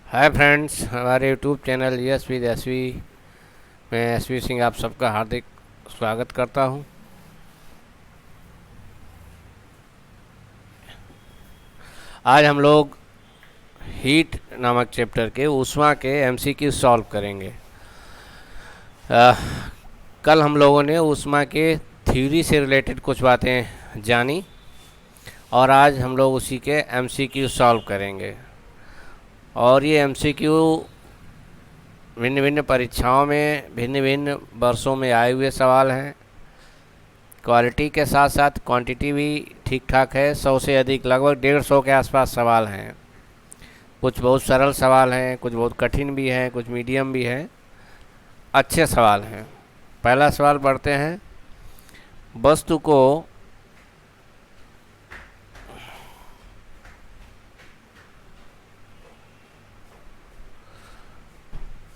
हाय friends, हमारे YouTube channel yes with SV में SV Singh आप सबका हार्दिक स्वागत करता हूं। आज हम लोग हीट नामक चैप्टर के ऊष्मा के एमसीक्यू सॉल्व करेंगे। अ, कल हम लोगों ने ऊष्मा के थ्योरी से रिलेटेड कुछ बातें जानी और आज हम लोग उसी के एमसीक्यू सॉल्व करेंगे। और ये एमसीक्यू भिन्न भिन्न परीक्षाओं में भिन्न भिन्न वर्षों में आए हुए सवाल हैं। क्वालिटी के साथ साथ क्वांटिटी भी ठीक ठाक है। 100 से अधिक, लगभग 150 के आसपास सवाल हैं। कुछ बहुत सरल सवाल हैं, कुछ बहुत कठिन भी हैं, कुछ मीडियम भी हैं। अच्छे सवाल हैं। पहला सवाल पढ़ते हैं। वस्तु को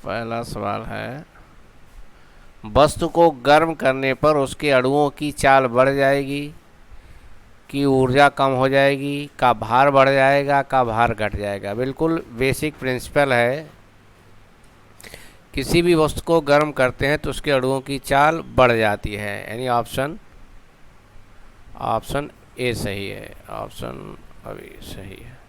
पहला सवाल है, वस्तु को गर्म करने पर उसके अणुओं की चाल बढ़ जाएगी कि ऊर्जा कम हो जाएगी, का भार बढ़ जाएगा, का भार घट जाएगा। बिल्कुल बेसिक प्रिंसिपल है। किसी भी वस्तु को गर्म करते हैं तो उसके अणुओं की चाल बढ़ जाती है, यानी ऑप्शन ए सही है। ऑप्शन अभी सही है।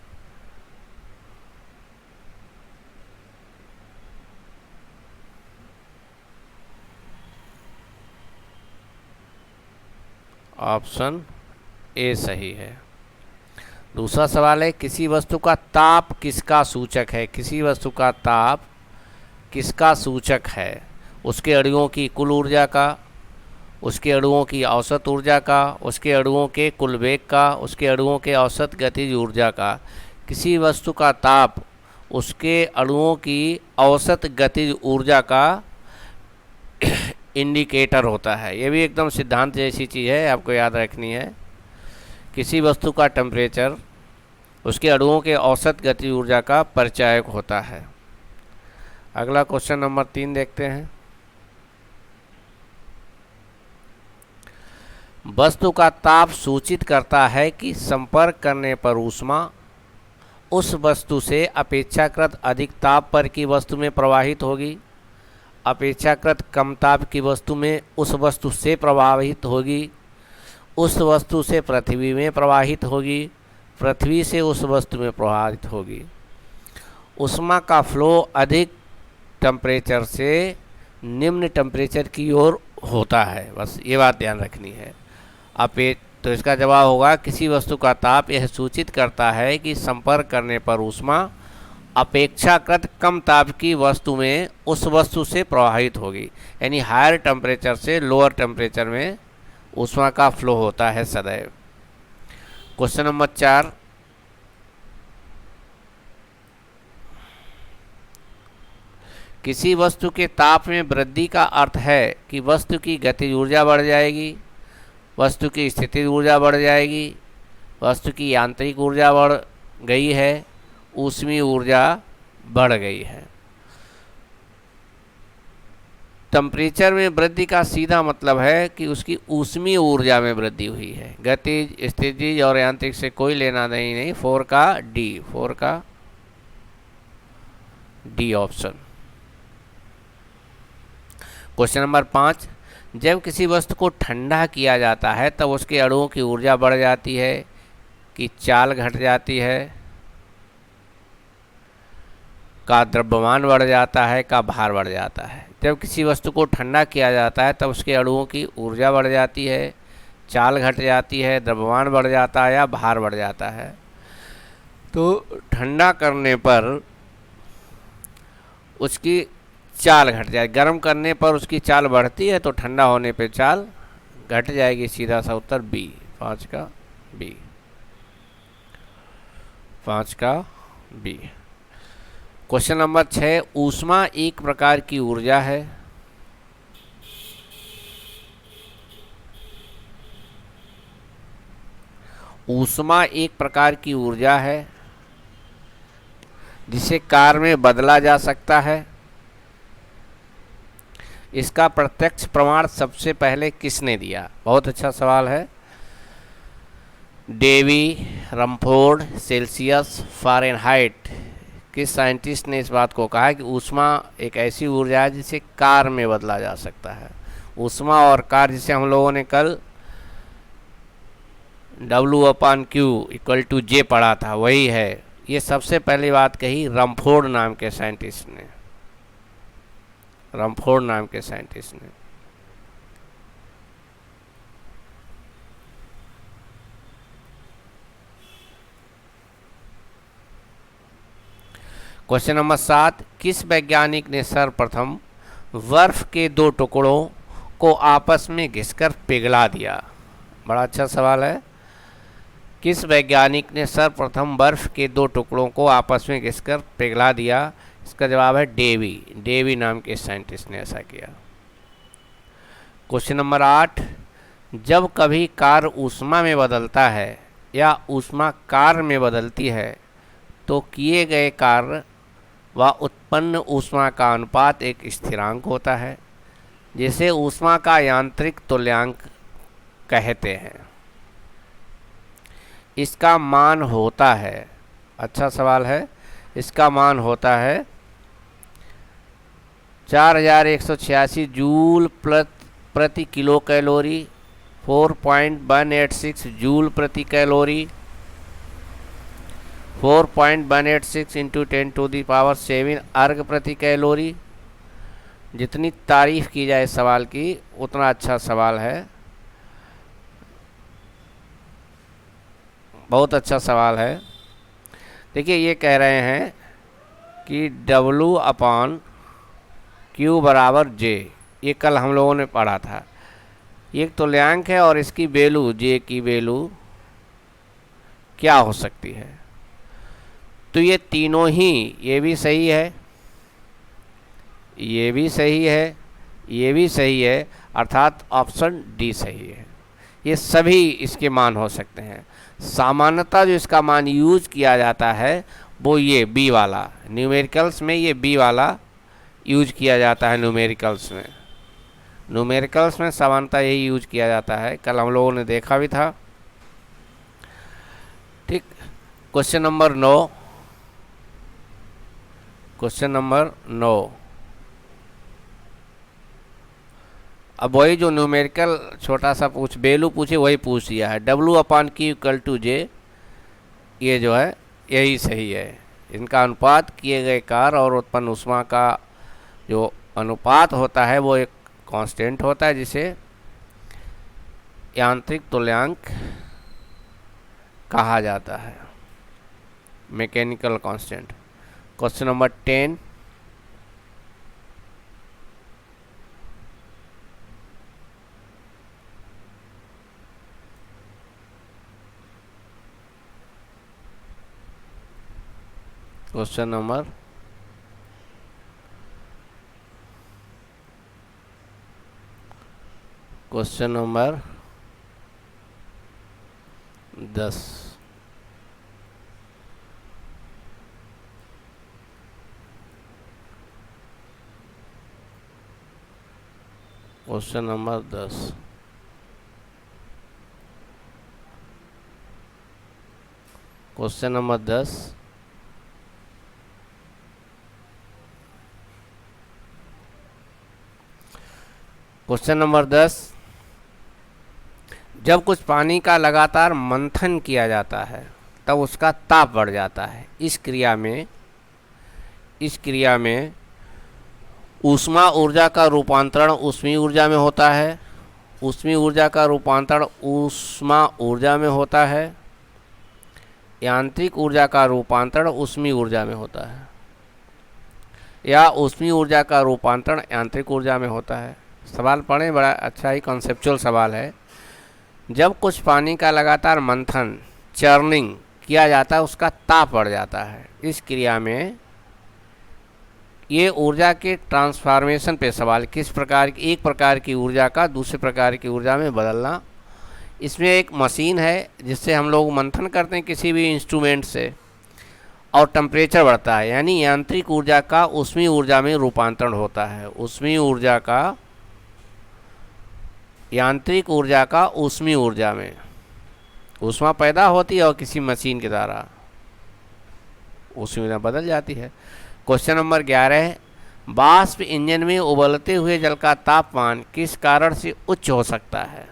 ऑप्शन ए सही है। दूसरा सवाल है, किसी वस्तु का ताप किसका सूचक है? किसी वस्तु का ताप किसका सूचक है? उसके अणुओं की कुल ऊर्जा का, उसके अणुओं की औसत ऊर्जा का, उसके अणुओं के कुल वेग का, उसके अणुओं के औसत गतिज ऊर्जा का। किसी वस्तु का ताप उसके अणुओं की औसत गतिज ऊर्जा का इंडिकेटर होता है। ये भी एकदम सिद्धांत जैसी चीज़ है, आपको याद रखनी है। किसी वस्तु का टेम्परेचर उसके अणुओं के औसत गतिज ऊर्जा का परिचायक होता है। अगला क्वेश्चन नंबर 3 देखते हैं। वस्तु का ताप सूचित करता है कि संपर्क करने पर ऊष्मा उस वस्तु से अपेक्षाकृत अधिक ताप पर की वस्तु में प्रवाहित होगी, अपेक्षाकृत कम ताप की वस्तु में उस वस्तु से प्रवाहित होगी, उस वस्तु से पृथ्वी में प्रवाहित होगी, पृथ्वी से उस वस्तु में प्रवाहित होगी। ऊष्मा का फ्लो अधिक टेम्परेचर से निम्न टेम्परेचर की ओर होता है। बस ये बात ध्यान रखनी है। तो इसका जवाब होगा, किसी वस्तु का ताप यह सूचित करता है कि संपर्क करने पर ऊष्मा अपेक्षाकृत कम ताप की वस्तु में उस वस्तु से प्रवाहित होगी, यानी हायर टेम्परेचर से लोअर टेम्परेचर में ऊष्मा का फ्लो होता है सदैव। क्वेश्चन नंबर 4, किसी वस्तु के ताप में वृद्धि का अर्थ है कि वस्तु की गतिज ऊर्जा बढ़ जाएगी, वस्तु की स्थितिज ऊर्जा बढ़ जाएगी, वस्तु की यांत्रिक ऊर्जा बढ़ गई है, ऊष्मीय ऊर्जा बढ़ गई है। टेम्परेचर में वृद्धि का सीधा मतलब है कि उसकी ऊष्मीय ऊर्जा में वृद्धि हुई है। गतिज, स्थितिज और यांत्रिक से कोई लेना नहीं। 4 का डी ऑप्शन। क्वेश्चन नंबर 5, जब किसी वस्तु को ठंडा किया जाता है तब उसके अणुओं की ऊर्जा बढ़ जाती है कि चाल घट जाती है, का द्रव्यमान बढ़ जाता है, का भार बढ़ जाता है। जब किसी वस्तु को ठंडा किया जाता है तब उसके अणुओं की ऊर्जा बढ़ जाती है, चाल घट जाती है, द्रव्यमान बढ़ जाता है या भार बढ़ जाता है। तो ठंडा करने पर उसकी चाल घट जाए, गर्म करने पर उसकी चाल बढ़ती है, तो ठंडा होने पे चाल घट जाएगी। सीधा सा उत्तर बी, 5 का बी। क्वेश्चन नंबर 6, ऊष्मा एक प्रकार की ऊर्जा है। ऊष्मा एक प्रकार की ऊर्जा है जिसे कार्य में बदला जा सकता है। इसका प्रत्यक्ष प्रमाण सबसे पहले किसने दिया? बहुत अच्छा सवाल है। डेवी, रमफोर्ड, सेल्सियस, फ़ारेनहाइट किस साइंटिस्ट ने इस बात को कहा कि ऊष्मा एक ऐसी ऊर्जा है जिसे कार में बदला जा सकता है। ऊष्मा और कार, जिसे हम लोगों ने कल W/Q=J पढ़ा था, वही है। ये सबसे पहली बात कही रमफोर्ड नाम के साइंटिस्ट ने। रमफोर्ड नाम के साइंटिस्ट ने। क्वेश्चन नंबर 7, किस वैज्ञानिक ने सर्वप्रथम बर्फ के दो टुकड़ों को आपस में घिसकर पिघला दिया? बड़ा अच्छा सवाल है। किस वैज्ञानिक ने सर्वप्रथम बर्फ के दो टुकड़ों को आपस में घिसकर पिघला दिया? इसका जवाब है डेवी। डेवी नाम के साइंटिस्ट ने ऐसा किया। क्वेश्चन नंबर 8, जब कभी कार्य ऊष्मा में बदलता है या ऊष्मा कार्य में बदलती है तो किए गए कार्य व उत्पन्न ऊष्मा का अनुपात एक स्थिरांक होता है जिसे ऊष्मा का यांत्रिक तुल्यांक कहते हैं। इसका मान होता है, अच्छा सवाल है, इसका मान होता है 4186 जूल प्रति किलो कैलोरी, 4.186 जूल प्रति कैलोरी, 4.186 इंटू 10⁻7 अर्ग प्रति कैलोरी। जितनी तारीफ की जाए सवाल की उतना अच्छा सवाल है, बहुत अच्छा सवाल है। देखिए ये कह रहे हैं कि W/Q=J, ये कल हम लोगों ने पढ़ा था। ये एक तुल्यांक है और इसकी वैल्यू, J की वैल्यू क्या हो सकती है? तो ये तीनों ही, ये भी सही है, ये भी सही है, ये भी सही है, अर्थात ऑप्शन डी सही है। ये सभी इसके मान हो सकते हैं। सामान्यतः जो इसका मान यूज किया जाता है वो ये बी वाला, न्यूमेरिकल्स में ये बी वाला यूज किया जाता है। न्यूमेरिकल्स में सामान्यतः यही यूज किया जाता है, कल हम लोगों ने देखा भी था। ठीक। क्वेश्चन नंबर 9, क्वेश्चन नंबर 9, अब वही जो न्यूमेरिकल छोटा सा वैल्यू पूछे वही पूछ दिया है। W/Q=J, ये जो है यही सही है। इनका अनुपात किए गए कार्य और उत्पन्न ऊष्मा का जो अनुपात होता है वो एक कांस्टेंट होता है जिसे यांत्रिक तुल्यांक कहा जाता है, mechanical constant. Question number 10, question number 10, question number 10, question number 10, question number 10, जब कुछ पानी का लगातार मंथन किया जाता है तब उसका ताप बढ़ जाता है। इस क्रिया में ऊष्मा ऊर्जा का रूपांतरण ऊष्मीय ऊर्जा में होता है, ऊष्मीय ऊर्जा का रूपांतरण ऊष्मा ऊर्जा में होता है, यांत्रिक ऊर्जा का रूपांतरण ऊष्मीय ऊर्जा में होता है, या ऊष्मीय ऊर्जा का रूपांतरण यांत्रिक ऊर्जा में होता है। सवाल पढ़ें, बड़ा अच्छा ही कॉन्सेप्चुअल सवाल है। जब कुछ पानी का लगातार मंथन, चर्निंग किया जाता है उसका ताप बढ़ जाता है। इस क्रिया में ये ऊर्जा के ट्रांसफॉर्मेशन पे सवाल, किस प्रकार की, एक प्रकार की ऊर्जा का दूसरे प्रकार की ऊर्जा में बदलना। इसमें एक मशीन है जिससे हम लोग मंथन करते हैं किसी भी इंस्ट्रूमेंट से और टेम्परेचर बढ़ता है, यानी यांत्रिक ऊर्जा का ऊष्मीय ऊर्जा में रूपांतरण होता है। ऊष्मीय ऊर्जा का यांत्रिक ऊर्जा का ऊष्मीय ऊर्जा में ऊष्मा पैदा होती है और किसी मशीन के द्वारा उसी में बदल जाती है। क्वेश्चन नंबर 11, वाष्प इंजन में उबलते हुए जल का तापमान किस कारण से उच्च हो सकता है?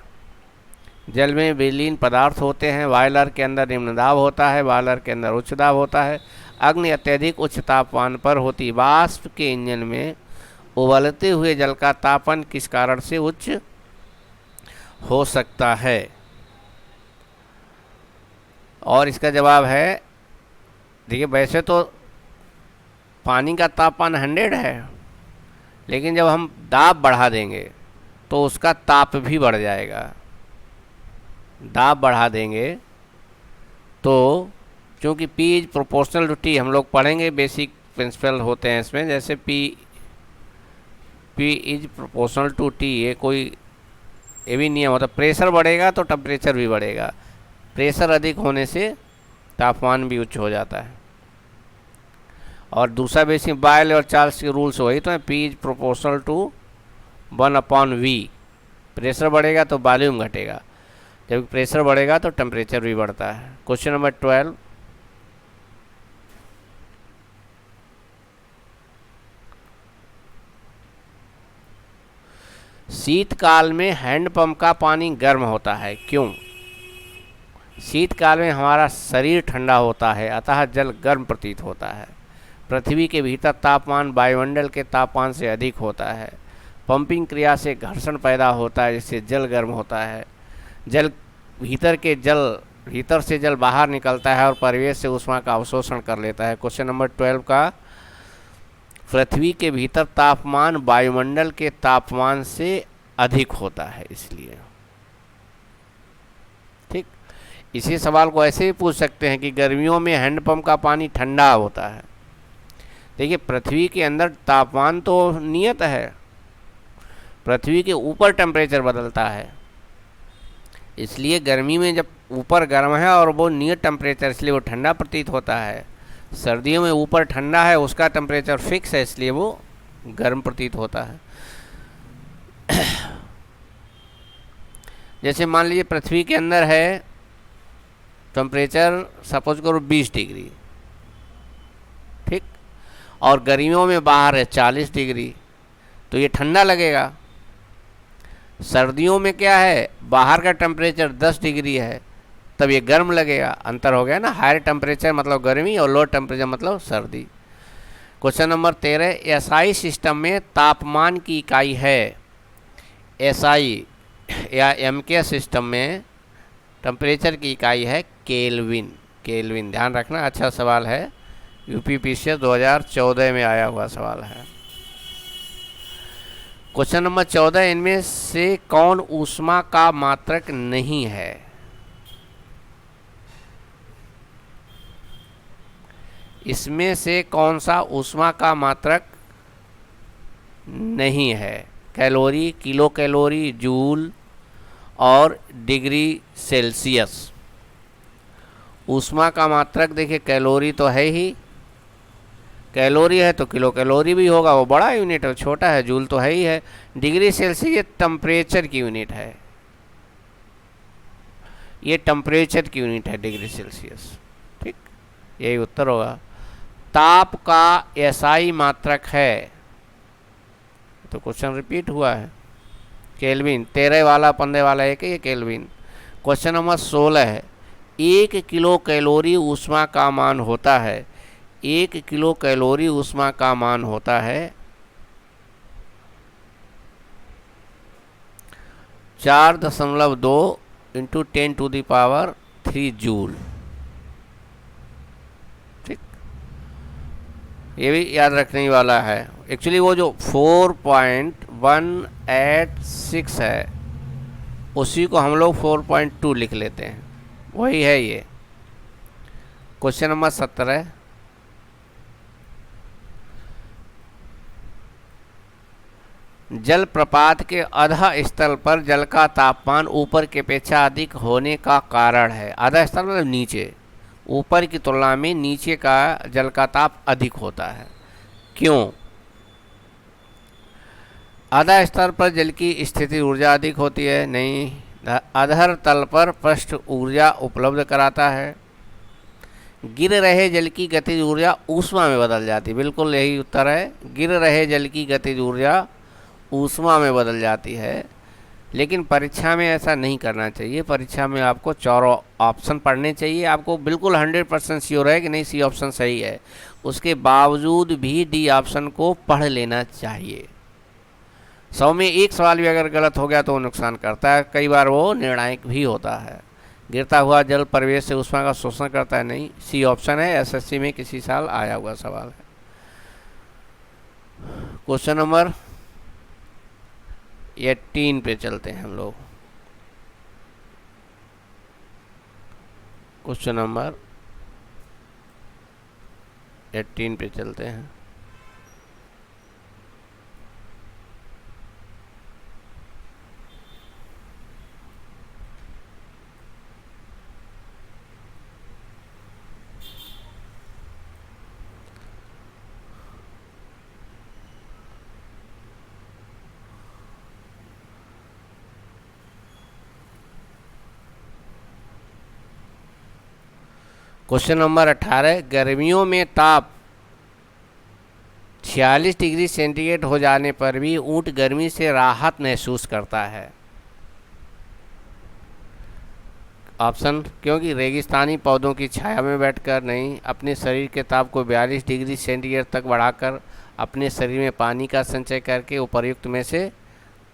जल में विलीन पदार्थ होते हैं। बॉयलर के अंदर निम्न दाब होता है, बॉयलर के अंदर उच्च दाब होता है। अग्नि अत्यधिक उच्च तापमान पर होती। वाष्प के इंजन में उबलते हुए जल का तापमान किस कारण से उच्च हो सकता है? और इसका जवाब है, देखिए वैसे तो पानी का तापमान 100 है, लेकिन जब हम दाब बढ़ा देंगे तो उसका ताप भी बढ़ जाएगा। दाब बढ़ा देंगे तो, क्योंकि P is proportional to T, हम लोग पढ़ेंगे, बेसिक प्रिंसिपल होते हैं इसमें, जैसे P is proportional to T, ये कोई ये भी नियम होता है। प्रेशर बढ़ेगा तो टेम्परेचर भी बढ़ेगा, प्रेशर अधिक होने से तापमान भी उच्च हो जाता है। और दूसरा बेसिक बॉयल और चार्ल्स के रूल्स वही तो है, P is proportional to 1/V। Pressure बढ़ेगा तो वॉल्यूम घटेगा, जब प्रेशर बढ़ेगा तो टेम्परेचर भी बढ़ता है। क्वेश्चन नंबर 12, शीतकाल में हैंडपंप का पानी गर्म होता है, क्यों? शीतकाल में हमारा शरीर ठंडा होता है, अतः जल गर्म प्रतीत होता है। पृथ्वी के भीतर तापमान वायुमंडल के तापमान से अधिक होता है। पंपिंग क्रिया से घर्षण पैदा होता है, जिससे जल गर्म होता है। भीतर से जल बाहर निकलता है और परिवेश से ऊष्मा का अवशोषण कर लेता है। क्वेश्चन नंबर 12 का, पृथ्वी के भीतर तापमान वायुमंडल के तापमान से अधिक होता है, इसलिए। ठीक, इसी सवाल को ऐसे ही पूछ सकते हैं कि गर्मियों में हैंडपंप का पानी ठंडा होता है। देखिए पृथ्वी के अंदर तापमान तो नियत है, पृथ्वी के ऊपर टेम्परेचर बदलता है, इसलिए गर्मी में जब ऊपर गर्म है और वो नियत टेम्परेचर, इसलिए वो ठंडा प्रतीत होता है। सर्दियों में ऊपर ठंडा है, उसका टेम्परेचर फिक्स है, इसलिए वो गर्म प्रतीत होता है। जैसे मान लीजिए पृथ्वी के अंदर है टेम्परेचर, सपोज करो 20 डिग्री, ठीक, और गर्मियों में बाहर है 40 डिग्री, तो ये ठंडा लगेगा। सर्दियों में क्या है, बाहर का टेम्परेचर 10 डिग्री है, तब ये गर्म लगेगा। अंतर हो गया ना, हायर टेम्परेचर मतलब गर्मी और लो टेम्परेचर मतलब सर्दी। क्वेश्चन नंबर 13, एसआई सिस्टम में तापमान की इकाई है। एसआई या एमके सिस्टम में टेम्परेचर की इकाई है केल्विन। केल्विन ध्यान रखना, अच्छा सवाल है, यूपीपीसीएस 2014 में आया हुआ सवाल है। क्वेश्चन नंबर 14, इनमें से कौन ऊष्मा का मात्रक नहीं है? इसमें से कौन सा ऊष्मा का मात्रक नहीं है? कैलोरी, किलो कैलोरी, जूल और डिग्री सेल्सियस। ऊष्मा का मात्रक देखिए कैलोरी तो है ही, कैलोरी है तो किलो कैलोरी भी होगा, वो बड़ा यूनिट है, छोटा है जूल तो है ही है। डिग्री सेल्सियस ये टेम्परेचर की यूनिट है, ये टेम्परेचर की यूनिट है डिग्री सेल्सियस। ठीक, यही उत्तर होगा। ताप का एसआई मात्रक है, तो क्वेश्चन रिपीट हुआ है, केल्विन। 13 वाला 15 वाला एक ही है केल्विन। क्वेश्चन नंबर 16 है, 1 किलो कैलोरी ऊष्मा का मान होता है। 1 किलो कैलोरी ऊष्मा का मान होता है 4.2 × 10⁻³ जूल। ठीक, ये भी याद रखने वाला है। एक्चुअली वो जो 4.186 है उसी को हम लोग 4.2 लिख लेते हैं, वही है ये। क्वेश्चन नंबर 17, जल प्रपात के अधः स्थल पर जल का तापमान ऊपर की अपेक्षा अधिक होने का कारण है। अधः स्थल मतलब नीचे, ऊपर की तुलना में नीचे का जल का ताप अधिक होता है, क्यों? अधः स्तर पर जल की स्थिति ऊर्जा अधिक होती है, नहीं। अधर तल पर पृष्ठ ऊर्जा उपलब्ध कराता है, गिर रहे जल की गतिज ऊर्जा ऊष्मा में बदल जाती है। बिल्कुल यही उत्तर है, गिर रहे जल की गतिज ऊर्जा ऊष्मा में बदल जाती है। लेकिन परीक्षा में ऐसा नहीं करना चाहिए। परीक्षा में आपको चारों ऑप्शन पढ़ने चाहिए। आपको बिल्कुल 100% श्योर है कि नहीं सी ऑप्शन सही है, उसके बावजूद भी डी ऑप्शन को पढ़ लेना चाहिए। 100 में एक सवाल भी अगर गलत हो गया तो वो नुकसान करता है, कई बार वो निर्णायक भी होता है। गिरता हुआ जल परिवेश से ऊष्मा का शोषण करता है, नहीं, सी ऑप्शन है, एसएससी में किसी साल आया हुआ सवाल है। क्वेश्चन नंबर 18 पे चलते हैं हम लोग। क्वेश्चन नंबर 18 पे चलते हैं। क्वेश्चन नंबर 18, गर्मियों में ताप 46 डिग्री सेंटीग्रेड हो जाने पर भी ऊंट गर्मी से राहत महसूस करता है। ऑप्शन, क्योंकि रेगिस्तानी पौधों की छाया में बैठकर, नहीं, अपने शरीर के ताप को 42 डिग्री सेंटीग्रेड तक बढ़ाकर, अपने शरीर में पानी का संचय करके, उपर्युक्त में से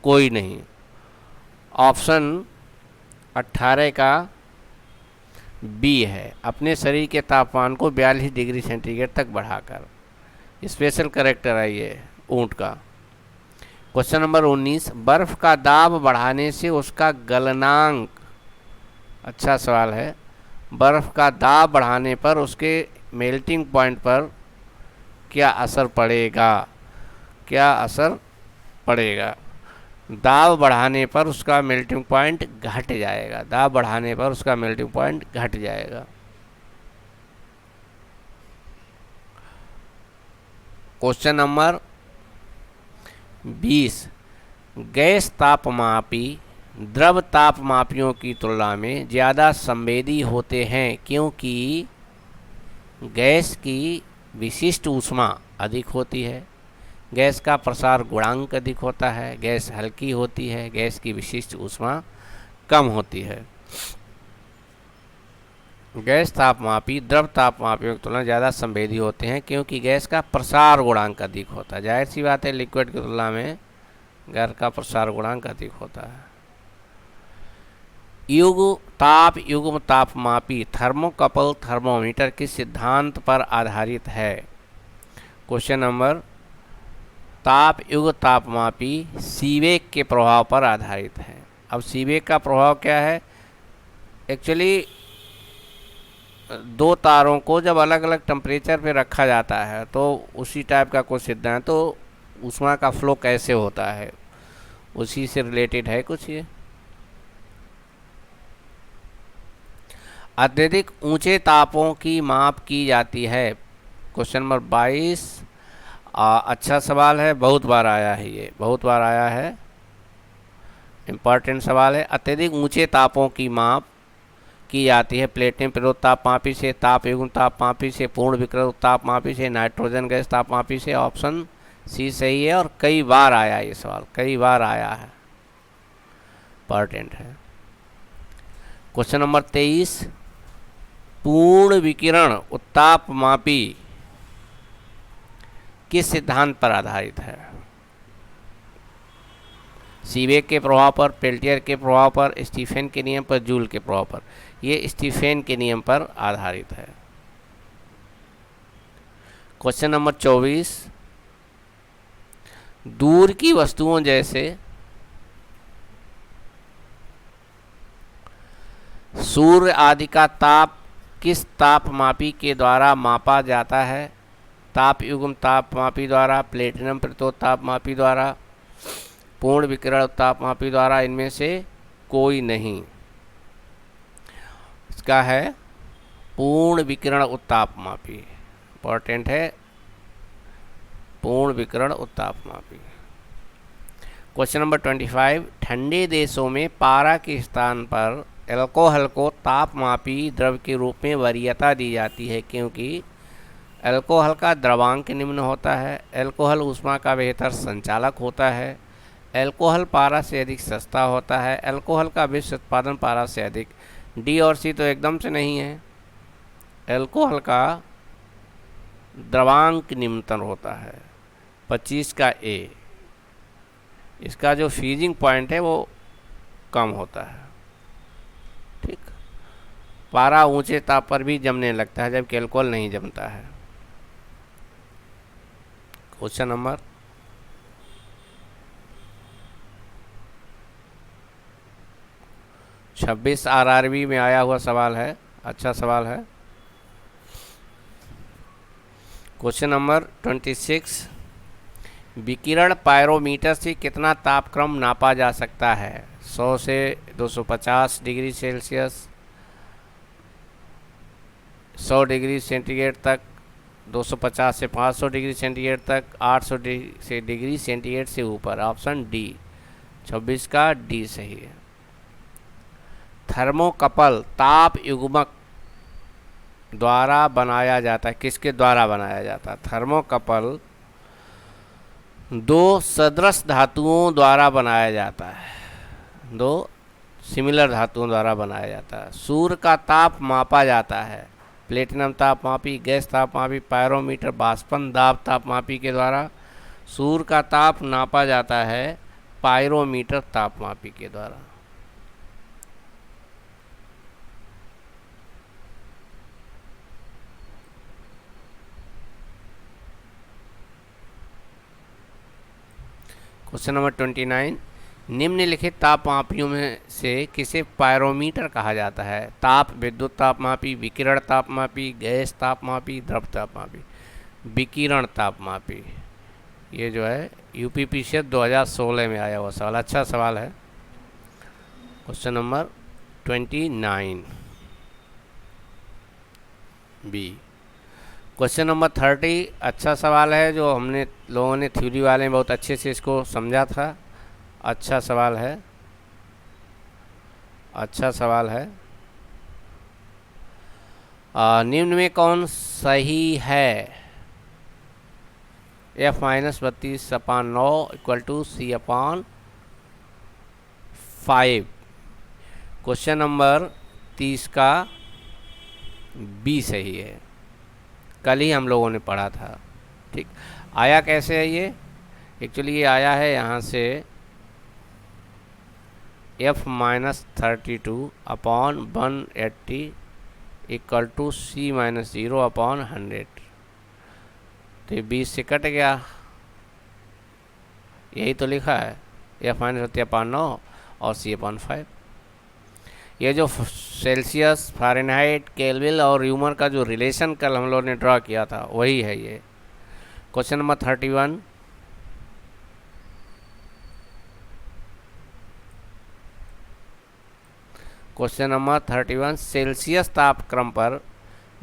कोई नहीं। ऑप्शन 18 का बी है, अपने शरीर के तापमान को 42 डिग्री सेंटीग्रेड तक बढ़ाकर। स्पेशल कैरेक्टर है ये ऊंट का। क्वेश्चन नंबर 19, बर्फ का दाब बढ़ाने से उसका गलनांक, अच्छा सवाल है, बर्फ का दाब बढ़ाने पर उसके मेल्टिंग पॉइंट पर क्या असर पड़ेगा? क्या असर पड़ेगा? दाब बढ़ाने पर उसका मेल्टिंग पॉइंट घट जाएगा। दाब बढ़ाने पर उसका मेल्टिंग पॉइंट घट जाएगा। क्वेश्चन नंबर 20, गैस तापमापी द्रव तापमापियों की तुलना में ज़्यादा संवेदी होते हैं क्योंकि गैस की विशिष्ट ऊष्मा अधिक होती है, गैस का प्रसार गुणांक अधिक होता है, गैस हल्की होती है, गैस की विशिष्ट ऊष्मा कम होती है। गैस तापमापी द्रव तापमापियों की तुलना ज़्यादा संवेदी होते हैं क्योंकि गैस का प्रसार गुणांक अधिक होता है। जाहिर सी बात है, लिक्विड की तुलना में गैस का प्रसार गुणांक अधिक होता है। युग्म तापमापी थर्मोकपल थर्मोमीटर किस सिद्धांत पर आधारित है? क्वेश्चन नंबर, ताप युग तापमापी सीवेक के प्रभाव पर आधारित है। अब सीवेक का प्रभाव क्या है? एक्चुअली दो तारों को जब अलग अलग टेम्परेचर पे रखा जाता है तो उसी टाइप का कुछ सिद्धांत, तो ऊष्मा का फ्लो कैसे होता है उसी से रिलेटेड है कुछ ये। अत्यधिक ऊंचे तापों की माप की जाती है। क्वेश्चन नंबर 22, अच्छा सवाल है, बहुत बार आया है, ये बहुत बार आया है, इम्पॉर्टेंट सवाल है। अत्यधिक ऊंचे तापों की माप की जाती है प्लेटिनम प्रतिरोध तापमापी से, ताप युग्म तापमापी से, पूर्ण विकिरण तापमापी से, नाइट्रोजन गैस तापमापी से। ऑप्शन सी सही है और कई बार आया ये सवाल, कई बार आया है, इम्पॉर्टेंट है। क्वेश्चन नंबर 23, पूर्ण विकिरण उत्तापमापी किस सिद्धांत पर आधारित है? सीवेक के प्रभाव पर, पेल्टियर के प्रभाव पर, स्टीफेन के नियम पर, जूल के प्रभाव पर। ये स्टीफेन के नियम पर आधारित है। क्वेश्चन नंबर 24, दूर की वस्तुओं जैसे सूर्य आदि का ताप किस तापमापी के द्वारा मापा जाता है? ताप युग्म तापमापी द्वारा, प्लेटिनम प्रतिरोध तापमापी द्वारा, पूर्ण विकिरण तापमापी द्वारा। इनमें से कोई नहीं। इसका है पूर्ण विकिरण उत्तापमापी, इंपॉर्टेंट है, पूर्ण विकिरण उत्तापमापी। क्वेश्चन नंबर 25, ठंडे देशों में पारा के स्थान पर अल्कोहल को तापमापी द्रव के रूप में वरीयता दी जाती है क्योंकि अल्कोहल का द्रवांक निम्न होता है, अल्कोहल ऊष्मा का बेहतर संचालक होता है, अल्कोहल पारा से अधिक सस्ता होता है, अल्कोहल का विश्व उत्पादन पारा से अधिक। डी और सी तो एकदम से नहीं है। अल्कोहल का द्रवांक निम्नतर होता है। 25 का ए, इसका जो फ्रीजिंग पॉइंट है वो कम होता है। ठीक, पारा ऊंचे ताप पर भी जमने लगता है जबकि अल्कोहल नहीं जमता है। क्वेश्चन नंबर 26 आरआरबी में आया हुआ सवाल है, अच्छा सवाल है। क्वेश्चन नंबर 26, विकिरण पायरोमीटर से कितना तापक्रम नापा जा सकता है? 100 से 250 डिग्री सेल्सियस, 100 डिग्री सेंटीग्रेड तक, 250 से 500 डिग्री सेंटीग्रेड तक, 800 डिग्री सेंटीग्रेड से ऊपर। ऑप्शन डी 26 का डी सही है। थर्मोकपल ताप युग्मक द्वारा बनाया जाता है, किसके द्वारा बनाया जाता है? थर्मोकपल दो सदृश धातुओं द्वारा बनाया जाता है, दो सिमिलर धातुओं द्वारा बनाया जाता है। सूर्य का ताप मापा जाता है, प्लेटिनम तापमापी, गैस तापमापी, पायरोमीटर, बाष्पन दाब तापमापी के द्वारा। सूर्य का ताप नापा जाता है पायरोमीटर तापमापी के द्वारा। क्वेश्चन नंबर 29, निम्नलिखित तापमापियों में से किसे पायरोमीटर कहा जाता है? ताप विद्युत तापमापी, विकिरण तापमापी, गैस तापमापी, द्रव तापमापी। विकिरण तापमापी, ये जो है यूपीपीसीएस 2016 में आया हुआ सवाल, अच्छा सवाल है। Question number 29 B. Question number 30 अच्छा सवाल है, जो हमने लोगों ने थ्योरी वाले में बहुत अच्छे से इसको समझा था। अच्छा सवाल है, अच्छा सवाल है। निम्न में कौन सही है? F-32/9 = C/5। क्वेश्चन नंबर 30 का बी सही है, कल ही हम लोगों ने पढ़ा था। ठीक, आया कैसे है ये? एक्चुअली ये आया है यहाँ से F-32/180 = C-0/100। तो ये 20 से कट गया, यही तो लिखा है F-32/9 और C/5। ये जो सेल्सियस, फ़ारेनहाइट, केल्विन और र्यूमर का जो रिलेशन कल हम लोगों ने ड्रॉ किया था वही है ये। Question number 31, question number 31, Celsius तापक्रम पर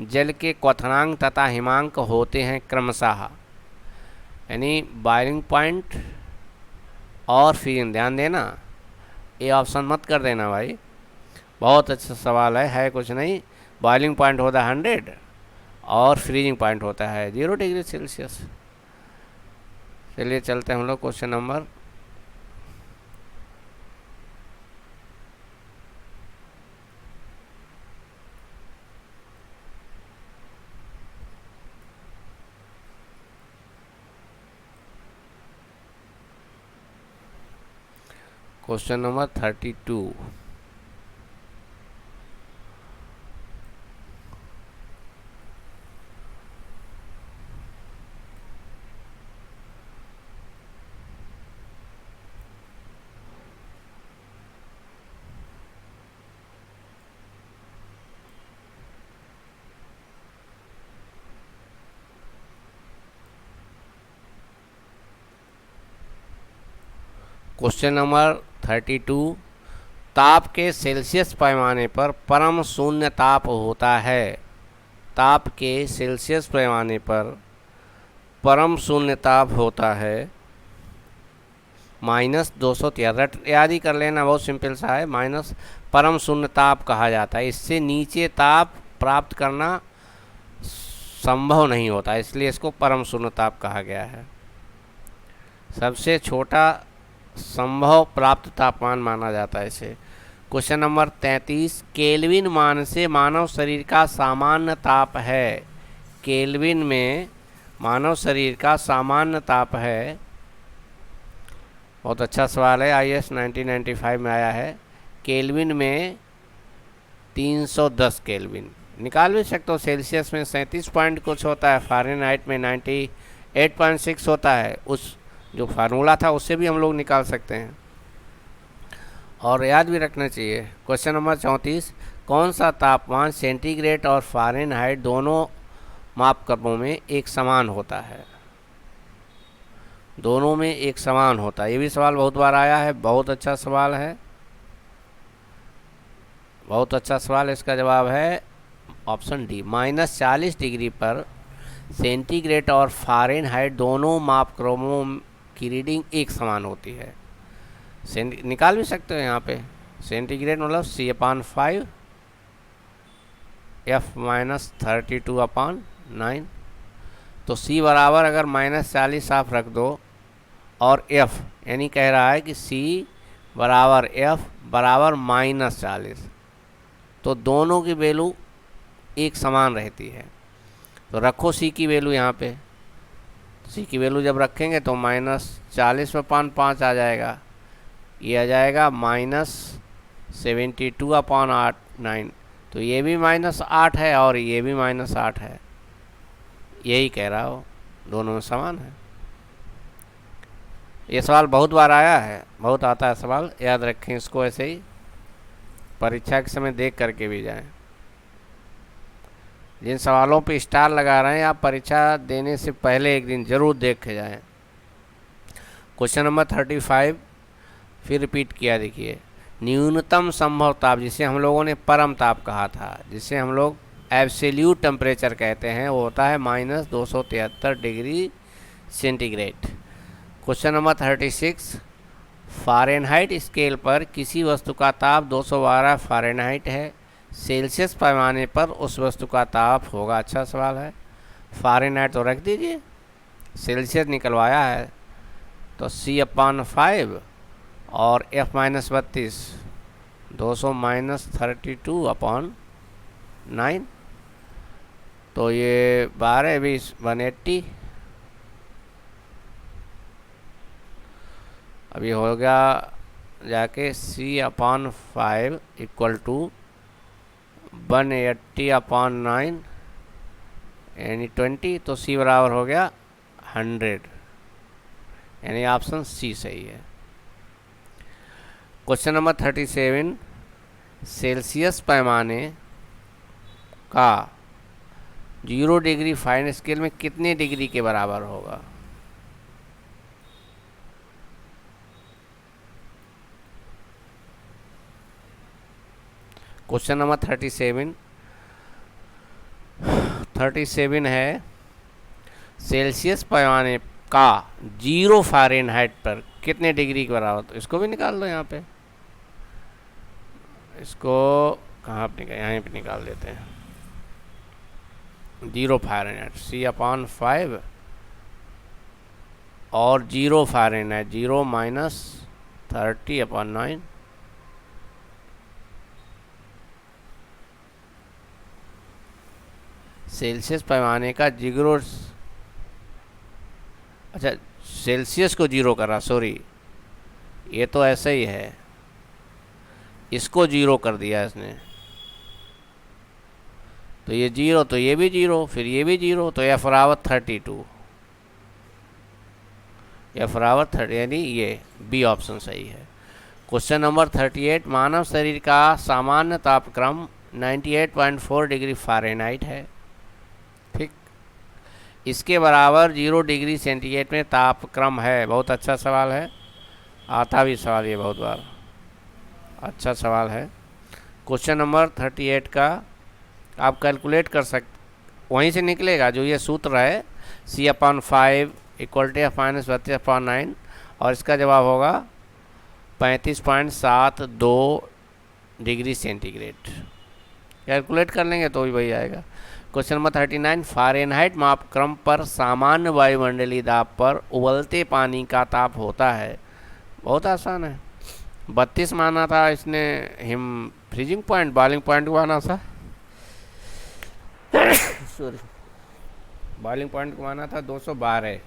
जल के क्वथनांक तथा हिमांक होते हैं क्रमशः, यानी बॉइलिंग पॉइंट और फ्रीजिंग। ध्यान देना, ये ऑप्शन मत कर देना भाई, बहुत अच्छा सवाल है कुछ नहीं। बॉइलिंग पॉइंट होता है 100 और फ्रीजिंग पॉइंट होता है 0 डिग्री सेल्सियस। चलिए चलते हैं हम लोग क्वेश्चन नंबर 32। क्वेश्चन नंबर 32, ताप के सेल्सियस पैमाने पर परम शून्य ताप होता है। ताप के सेल्सियस पैमाने पर परम शून्य ताप होता है। -273 याद ही कर लेना, बहुत सिंपल सा है। माइनस परम शून्य ताप कहा जाता है, इससे नीचे ताप प्राप्त करना संभव नहीं होता, इसलिए इसको परम शून्य ताप कहा गया है। सबसे छोटा संभव प्राप्त तापमान माना जाता है इसे। क्वेश्चन नंबर 33, केल्विन मान से मानव शरीर का सामान्य ताप है। केल्विन में मानव शरीर का सामान्य ताप है। बहुत अच्छा सवाल है, IAS 1995 में आया है। केल्विन में 310 केल्विन, निकाल भी सकते हो। सेल्सियस में 37 पॉइंट कुछ होता है, फ़ारेनहाइट में 98.6 होता है। उस जो फार्मूला था उससे भी हम लोग निकाल सकते हैं और याद भी रखना चाहिए। क्वेश्चन नंबर 34, कौन सा तापमान सेंटीग्रेड और फ़ारेनहाइट दोनों मापक्रमों में एक समान होता है? दोनों में एक समान होता है, ये भी सवाल बहुत बार आया है। बहुत अच्छा सवाल है, बहुत अच्छा सवाल। इसका जवाब है ऑप्शन डी, -40 डिग्री पर सेंटीग्रेड और फ़ारेनहाइट दोनों मापक्रमों की रीडिंग एक समान होती है। निकाल भी सकते हो यहाँ पे। सेंटीग्रेड मतलब C/5 F-32/9। तो C बराबर अगर -40 आप रख दो और F यानी कह रहा है कि C बराबर F बराबर -40, तो दोनों की वैल्यू एक समान रहती है। तो रखो C की वैल्यू यहाँ पे। C की वैल्यू जब रखेंगे तो -40/5 आ जाएगा, ये आ जाएगा -72/9। तो ये भी -8 है और ये भी -8 है, यही कह रहा हो, दोनों में समान है। ये सवाल बहुत बार आया है, बहुत आता है सवाल, याद रखें इसको। ऐसे ही परीक्षा के समय देख करके भी जाएं। जिन सवालों पे स्टार लगा रहे हैं आप, परीक्षा देने से पहले एक दिन जरूर देख के जाएं। क्वेश्चन नंबर 35 फिर रिपीट किया, देखिए। न्यूनतम संभव ताप, जिसे हम लोगों ने परम ताप कहा था, जिसे हम लोग एब्सोल्यूट टेम्परेचर कहते हैं, वो होता है -273 degree centigrade. Question number 36, Fahrenheit scale पर किसी वस्तु का ताप 212 फ़ारेनहाइट है, सेल्सियस पैमाने पर उस वस्तु का ताप होगा। अच्छा सवाल है। फ़ारेनहाइट तो रख दीजिए, सेल्सियस निकलवाया है, तो C/5 और F-32 200 -32/9, तो ये 12 20 180। अभी हो गया जाके C/5 = 180/9 यानी 20, तो C बराबर हो गया 100, यानी ऑप्शन C सही है। क्वेश्चन नंबर 37, सेल्सियस पैमाने का 0 डिग्री फाइन स्केल में कितने डिग्री के बराबर होगा? क्वेश्चन नंबर 37 है, सेल्सियस पैमाने का 0 फ़ारेनहाइट पर कितने डिग्री के बराबर? तो इसको भी निकाल दो यहाँ पे, इसको कहाँ पे निकाल, यहाँ पे निकाल देते हैं। 0 फ़ारेनहाइट C/5 और 0 फ़ारेनहाइट 0 -30/9। सेल्सियस पैमाने का 0, अच्छा सेल्सियस को 0 करा, सॉरी, ये तो ऐसा ही है, इसको 0 कर दिया इसने, तो ये 0, तो ये भी 0, फिर ये भी 0, तो F बराबर 32, F बराबर 30, यानी ये बी ऑप्शन सही है। क्वेश्चन नंबर 38, मानव शरीर का सामान्य तापक्रम 98.4 डिग्री फ़ारेनहाइट है, ठीक। इसके बराबर 0 डिग्री सेंटीग्रेड में तापक्रम है। बहुत अच्छा सवाल है, आता भी सवाल ये बहुत बार, अच्छा सवाल है। क्वेश्चन नंबर 38 का आप कैलकुलेट कर सकते, वहीं से निकलेगा जो ये सूत्र है C/5 = F-32/9, और इसका जवाब होगा 35.72 डिग्री सेंटीग्रेड। कैलकुलेट कर लेंगे तो भी वही आएगा। क्वेश्चन नंबर 39, फ़ारेनहाइट मापक्रम पर सामान्य वायुमंडलीय दाब पर उबलते पानी का ताप होता है। बहुत आसान है। 32 माना था इसने, him freezing point, boiling point को माना था सॉरी, बॉइलिंग पॉइंट को माना था 212।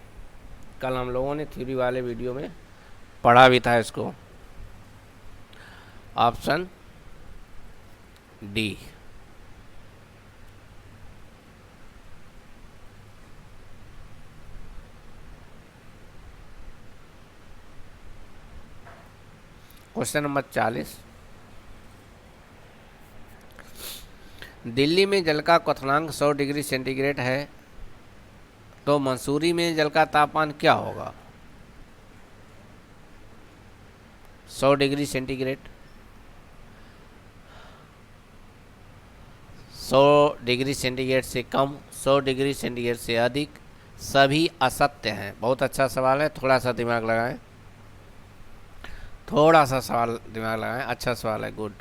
कल हम लोगों ने थ्योरी वाले वीडियो में पढ़ा भी था इसको। Option D. Question number 40, Delhi में जल का क्वथनांक 100 डिग्री सेंटीग्रेड है, तो मंसूरी में जल का तापमान क्या होगा? 100 डिग्री सेंटीग्रेड, 100 डिग्री सेंटीग्रेड से कम, 100 डिग्री सेंटीग्रेड से अधिक, सभी असत्य हैं। बहुत अच्छा सवाल है, थोड़ा सा दिमाग लगाएं, थोड़ा सा सवाल दिमाग लगाएं, अच्छा सवाल है, गुड।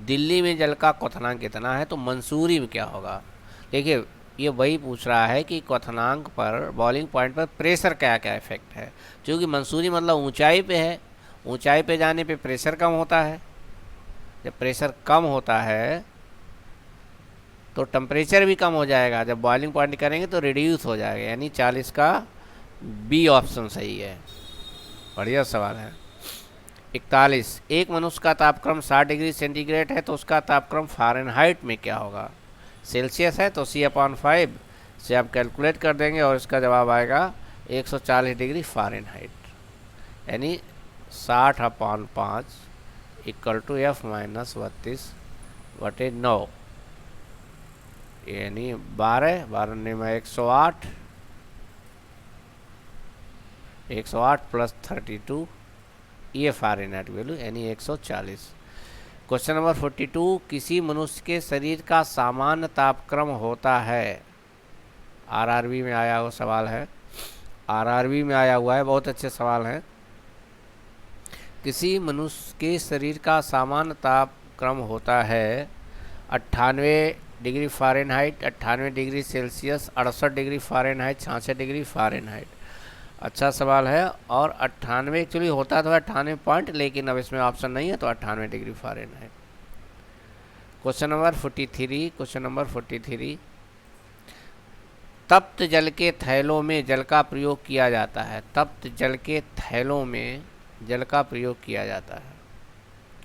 दिल्ली में जल का क्वथनांक कितना है, तो मंसूरी में क्या होगा? देखिए ये वही पूछ रहा है कि क्वथनांक पर, बॉइलिंग पॉइंट पर प्रेशर क्या क्या इफेक्ट है। क्योंकि मंसूरी मतलब ऊंचाई पे है, ऊंचाई पे जाने पे प्रेशर कम होता है। जब प्रेशर कम होता है तो टेम्परेचर भी कम हो जाएगा। जब बॉइलिंग पॉइंट करेंगे तो रिड्यूस हो जाएगा, यानी 40 का बी ऑप्शन सही है। बढ़िया सवाल है। 41, एक मनुष्य का तापक्रम 60 डिग्री सेंटीग्रेड है, तो उसका तापक्रम फ़ारेनहाइट में क्या होगा? सेल्सियस है तो C/5 से आप कैलकुलेट कर देंगे और इसका जवाब आएगा 140 डिग्री फ़ारेनहाइट, यानी 60/5 इक्वल टू F-32/9, यानी 12 में 108, 108 प्लस 32, ये फ़ारेनहाइट वैल्यू यानी 140। क्वेश्चन नंबर 42, किसी मनुष्य के शरीर का सामान्य तापक्रम होता है। आरआरबी में आया हुआ सवाल है, आरआरबी में आया हुआ है, बहुत अच्छे सवाल हैं। किसी मनुष्य के शरीर का सामान्य तापक्रम होता है 98 degree Fahrenheit, 98 degree Celsius, 68 degree Fahrenheit, 66 degree Fahrenheit. अच्छा सवाल है। और 98 एक्चुअली होता तो 98 पॉइंट, लेकिन अब इसमें ऑप्शन नहीं है तो 98 degree Fahrenheit. Question number 43, question number 43, तप्त जल के थैलों में जल का प्रयोग किया जाता है। तप्त जल के थैलों में जल का प्रयोग किया जाता है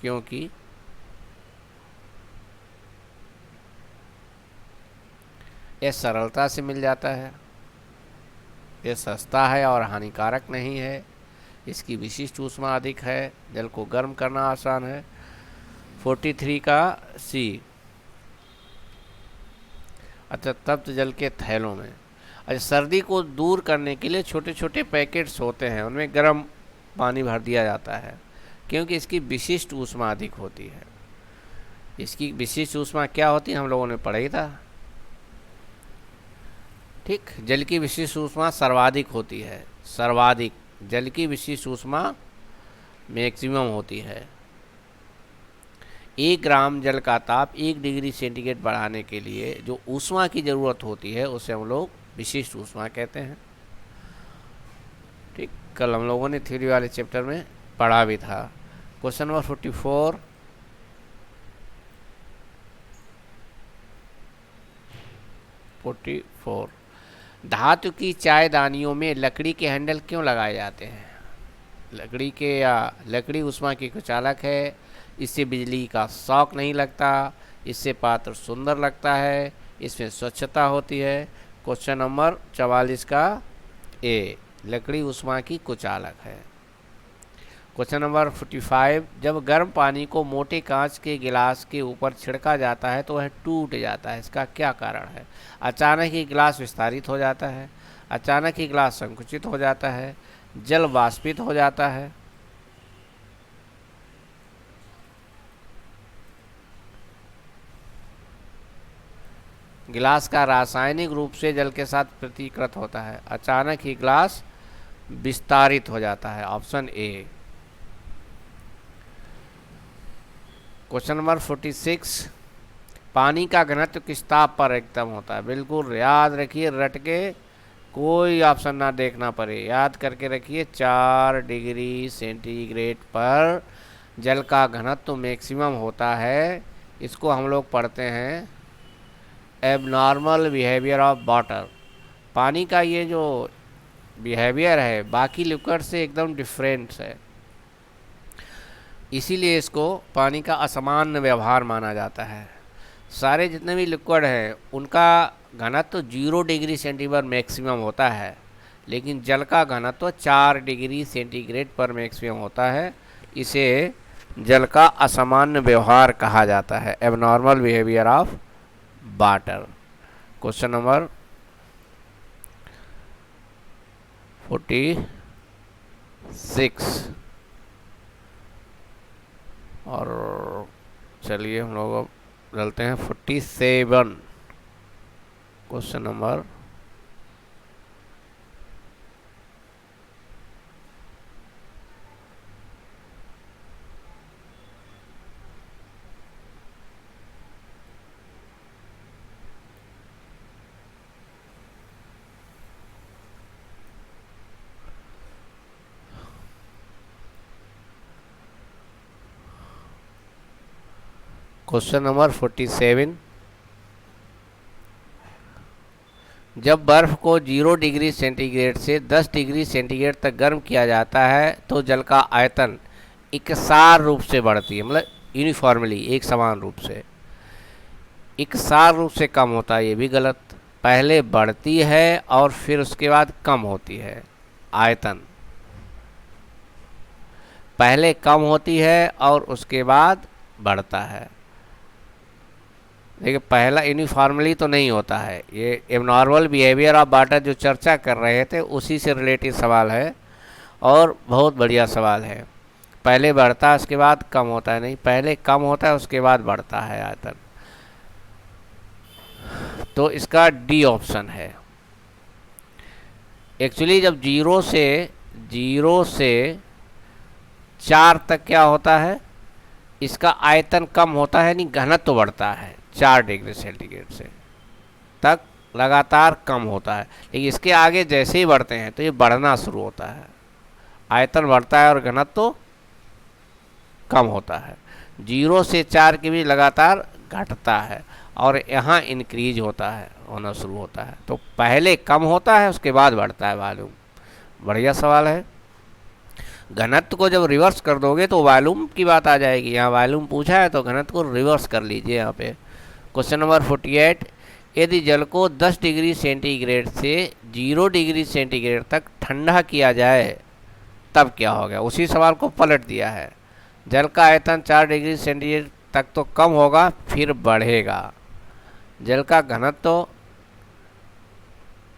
क्योंकि यह सरलता से मिल जाता है, यह सस्ता है और हानिकारक नहीं है, इसकी विशिष्ट ऊष्मा अधिक है, जल को गर्म करना आसान है। 43 का सी। अच्छा, तप्त जल के थैलों में, अच्छा, सर्दी को दूर करने के लिए छोटे छोटे पैकेट्स होते हैं, उनमें गर्म पानी भर दिया जाता है क्योंकि इसकी विशिष्ट ऊष्मा अधिक होती है। इसकी विशिष्ट ऊष्मा क्या होती है हम लोगों ने पढ़ा ही था, ठीक। जल की विशिष्ट ऊष्मा सर्वाधिक होती है, सर्वाधिक, जल की विशिष्ट ऊष्मा मैक्सिमम होती है। 1 ग्राम जल का ताप 1 डिग्री सेंटीग्रेड बढ़ाने के लिए जो ऊष्मा की ज़रूरत होती है उसे हम लोग विशिष्ट ऊष्मा कहते हैं, ठीक। कल हम लोगों ने थ्योरी वाले चैप्टर में पढ़ा भी था। क्वेश्चन नंबर 44, धातु की चायदानियों में लकड़ी के हैंडल क्यों लगाए जाते हैं? लकड़ी ऊष्मा की कुचालक है, इससे बिजली का शॉक नहीं लगता, इससे पात्र सुंदर लगता है, इसमें स्वच्छता होती है। क्वेश्चन नंबर 44 का ए, लकड़ी ऊष्मा की कुचालक है। क्वेश्चन नंबर 45, जब गर्म पानी को मोटे कांच के गिलास के ऊपर छिड़का जाता है तो वह टूट जाता है, इसका क्या कारण है? अचानक ही गिलास विस्तारित हो जाता है, अचानक ही गिलास संकुचित हो जाता है, जल वाष्पित हो जाता है। गिलास का रासायनिक रूप से जल के साथ प्रतिकृत होता है, अचानक ही गिलास विस्तारित हो जाता है। Option A. क्वेश्चन नंबर 46, पानी का घनत्व किस ताप पर अधिकतम होता है? बिल्कुल याद रखिए, रट के कोई ऑप्शन ना देखना पड़े, याद करके रखिए। 4 डिग्री सेंटीग्रेड पर जल का घनत्व मैक्सिमम होता है। इसको हम लोग पढ़ते हैं एबनॉर्मल बिहेवियर ऑफ वाटर। पानी का ये जो बिहेवियर है बाकी लिक्विड से एकदम डिफरेंट है, इसीलिए इसको पानी का असामान्य व्यवहार माना जाता है। सारे जितने भी लिक्विड हैं उनका घनत्व 0 डिग्री सेंटीग्रेड मैक्सिमम होता है, लेकिन जल का घनत्व 4 डिग्री सेंटीग्रेड पर मैक्सिमम होता है। इसे जल का असामान्य व्यवहार कहा जाता है, abnormal behaviour of water. Question number 46, और चलिए हम लोग चलते हैं 47। क्वेश्चन नंबर 47, जब बर्फ को 0 डिग्री सेंटीग्रेड से 10 डिग्री सेंटीग्रेड तक गर्म किया जाता है तो जल का आयतन एकसार रूप से बढ़ती है, मतलब यूनिफॉर्मली, एक समान रूप से। एकसार रूप से कम होता है, ये भी गलत। पहले बढ़ती है और फिर उसके बाद कम होती है। आयतन पहले कम होती है और उसके बाद बढ़ता है। देखिए, पहला यूनिफॉर्मली तो नहीं होता है। ये एबनॉर्मल बिहेवियर ऑफ वाटर जो चर्चा कर रहे थे उसी से रिलेटेड सवाल है, और बहुत बढ़िया सवाल है। पहले बढ़ता है उसके बाद कम होता है, नहीं, पहले कम होता है उसके बाद बढ़ता है आयतन। तो इसका डी ऑप्शन है। एक्चुअली जब 0 से 4 तक क्या होता है, इसका आयतन कम होता है, नहीं, घनत्व बढ़ता है 4 डिग्री सेंटीग्रेड से तक लगातार कम होता है। लेकिन इसके आगे जैसे ही बढ़ते हैं तो ये बढ़ना शुरू होता है, आयतन बढ़ता है और घनत्व कम होता है। 0 से 4 के भी लगातार घटता है और यहाँ इंक्रीज होता है, होना शुरू होता है। तो पहले कम होता है उसके बाद बढ़ता है। वॉल्यूम, बढ़िया सवाल है। घनत्व को जब रिवर्स कर दोगे तो वॉल्यूम की बात आ जाएगी। यहाँ वॉल्यूम पूछा है तो घनत्व को रिवर्स कर लीजिए यहाँ पे। क्वेश्चन नंबर 48, यदि जल को 10 डिग्री सेंटीग्रेड से 0 डिग्री सेंटीग्रेड तक ठंडा किया जाए तब क्या होगा? उसी सवाल को पलट दिया है। जल का आयतन 4 डिग्री सेंटीग्रेड तक तो कम होगा, फिर बढ़ेगा। जल का घनत्व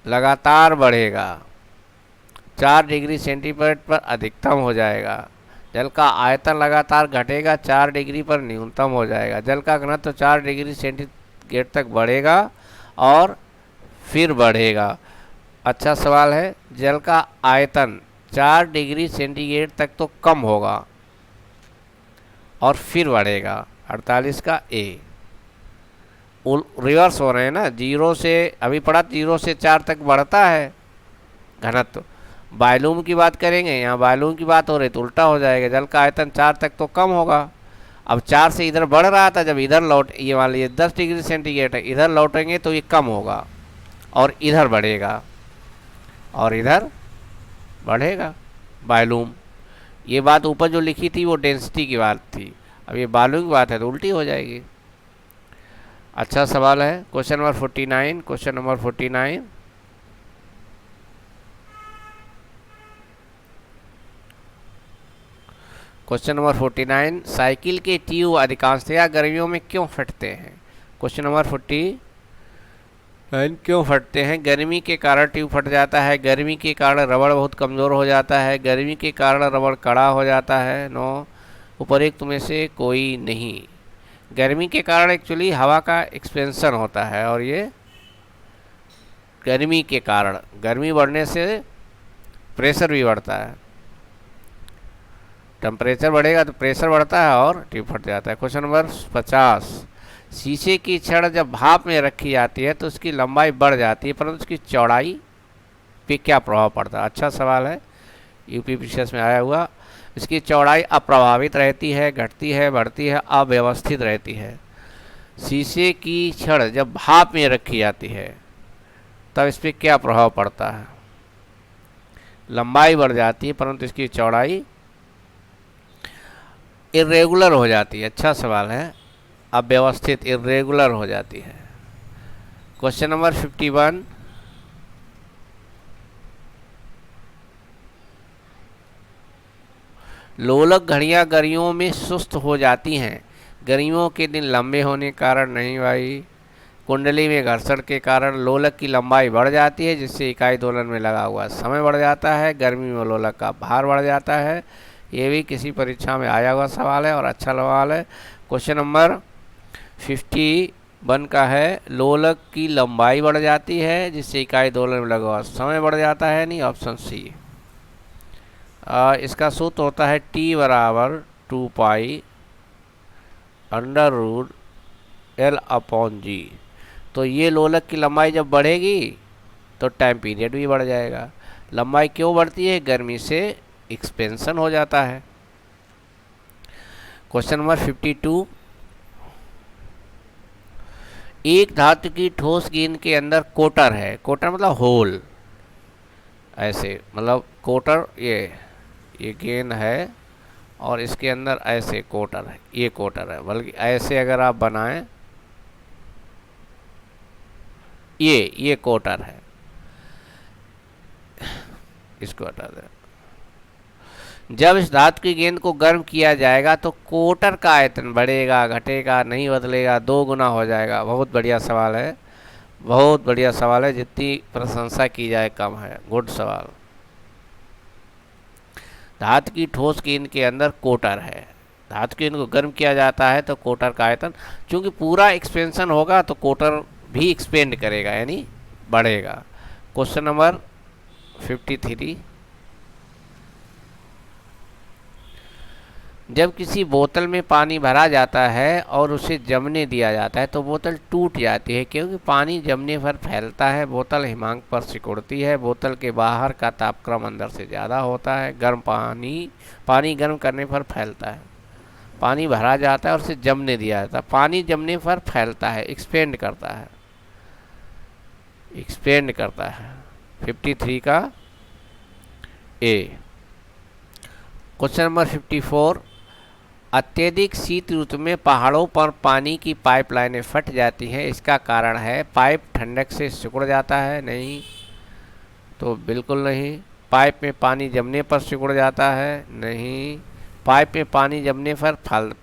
लगातार बढ़ेगा, 4 डिग्री सेंटीग्रेड पर अधिकतम हो जाएगा। जल का आयतन लगातार घटेगा, 4 डिग्री पर न्यूनतम हो जाएगा। जल का घनत्व 4 डिग्री सेंटीग्रेड तक बढ़ेगा और फिर बढ़ेगा। अच्छा सवाल है। जल का आयतन 4 डिग्री सेंटीग्रेड तक तो कम होगा और फिर बढ़ेगा। 48 का ए। रिवर्स हो रहे हैं ना, 0 से अभी पढ़ा, 0 से 4 तक बढ़ता है घनत्व। वॉल्यूम की बात करेंगे, यहाँ वॉल्यूम की बात हो रही तो उल्टा हो जाएगा। जल का आयतन 4 तक तो कम होगा, अब 4 से इधर बढ़ रहा था, जब इधर लौट, ये मान लीजिए 10 डिग्री सेंटीग्रेड है, इधर लौटेंगे तो ये कम होगा और इधर बढ़ेगा और इधर बढ़ेगा वॉल्यूम। ये बात ऊपर जो लिखी थी वो डेंसिटी की बात थी, अब ये वॉल्यूम की बात है तो उल्टी हो जाएगी। अच्छा सवाल है। Question number 49, question number 49, question number 49, cycle के ट्यूब अधिकांशतया गर्मियों में क्यों फटते हैं? क्वेश्चन नंबर 49, क्यों फटते हैं? गर्मी के कारण ट्यूब फट जाता है, गर्मी के कारण रबड़ बहुत कमज़ोर हो जाता है, गर्मी के कारण रबड़ कड़ा हो जाता है। नो, उपरोक्त में से कोई नहीं। गर्मी के कारण एक्चुअली हवा का एक्सपेंशन होता है और ये गर्मी के कारण, गर्मी बढ़ने से प्रेशर भी बढ़ता है। टेम्परेचर बढ़ेगा तो प्रेशर बढ़ता है और ट्यूब फट जाता है। क्वेश्चन नंबर 50, शीशे की छड़ जब भाप में रखी जाती है तो उसकी लंबाई बढ़ जाती है परंतु उसकी चौड़ाई पे क्या प्रभाव पड़ता है? अच्छा सवाल है, यूपी पीसीएस में आया हुआ। इसकी चौड़ाई अप्रभावित रहती है, घटती है, बढ़ती है, अव्यवस्थित रहती है। शीशे की छड़ जब भाप में रखी जाती है तब इस पर क्या प्रभाव पड़ता है? लंबाई बढ़ जाती है परंतु इसकी चौड़ाई इरेगुलर हो जाती है। अच्छा सवाल है, अव्यवस्थित, इरेगुलर हो जाती है। क्वेश्चन नंबर 51, लोलक घड़ियां गर्मियों में सुस्त हो जाती हैं, गर्मियों के दिन लंबे होने के कारण नहीं भाई। कुंडली में घर्षण के कारण लोलक की लंबाई बढ़ जाती है जिससे इकाई दोलन में लगा हुआ समय बढ़ जाता है। गर्मी में लोलक का भार बढ़ जाता है। ये भी किसी परीक्षा में आया हुआ सवाल है और अच्छा सवाल है। क्वेश्चन नंबर 51 का है, लोलक की लंबाई बढ़ जाती है जिससे इकाई दोलन में लगा हुआ समय बढ़ जाता है। नहीं, ऑप्शन सी। इसका सूत्र होता है T बराबर 2 अंडर रूट L/G। तो ये लोलक की लंबाई जब बढ़ेगी तो टाइम पीरियड भी बढ़ जाएगा। लंबाई क्यों बढ़ती है? गर्मी से एक्सपेंशन हो जाता है। क्वेश्चन नंबर 52, एक धातु की ठोस गेंद के अंदर कोटर है। कोटर मतलब होल, ऐसे मतलब कोटर, ये गेंद है और इसके अंदर ऐसे कोटर है, ये कोटर है। बल्कि ऐसे अगर आप बनाएं, ये कोटर है, इसको हटा दें। जब इस धातु की गेंद को गर्म किया जाएगा तो कोटर का आयतन बढ़ेगा, घटेगा, नहीं बदलेगा, 2 गुना हो जाएगा। बहुत बढ़िया सवाल है, बहुत बढ़िया सवाल है, जितनी प्रशंसा की जाए कम है। गुड सवाल। धातु की ठोस गेंद के अंदर कोटर है, धातु की गेंद को गर्म किया जाता है तो कोटर का आयतन, चूंकि पूरा एक्सपेंशन होगा तो कोटर भी एक्सपेंड करेगा यानी बढ़ेगा। क्वेश्चन नंबर 53, जब किसी बोतल में पानी भरा जाता है और उसे जमने दिया जाता है तो बोतल टूट जाती है क्योंकि पानी जमने पर फैलता है। बोतल हिमांक पर सिकुड़ती है। बोतल के बाहर का तापक्रम अंदर से ज़्यादा होता है। गर्म पानी गर्म करने पर फैलता है। पानी भरा जाता है और उसे जमने दिया जाता है। पानी जमने पर फैलता है, एक्सपेंड करता है, एक्सपेंड करता है। 53 का ए। क्वेश्चन नंबर 54, अत्यधिक शीत ऋतु में पहाड़ों पर पानी की पाइपलाइनें फट जाती हैं, इसका कारण है पाइप ठंडक से सिकुड़ जाता है। नहीं, तो बिल्कुल नहीं। पाइप में पानी जमने पर सिकुड़ जाता है। नहीं, पाइप में पानी जमने पर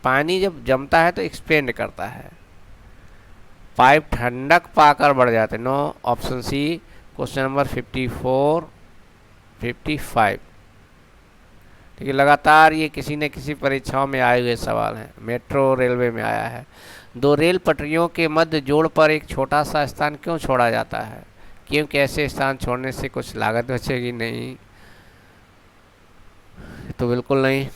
पानी जब जमता है तो एक्सपेंड करता है, पाइप ठंडक पाकर बढ़ जाते हैं। No, option C. Question number 54, 55। ठीक है, लगातार ये किसी न किसी परीक्षाओं में आए हुए सवाल हैं। मेट्रो रेलवे में आया है, 2 रेल पटरियों के मध्य जोड़ पर एक छोटा सा स्थान क्यों छोड़ा जाता है? क्योंकि ऐसे स्थान छोड़ने से कुछ लागत बचेगी। नहीं, तो बिल्कुल नहीं।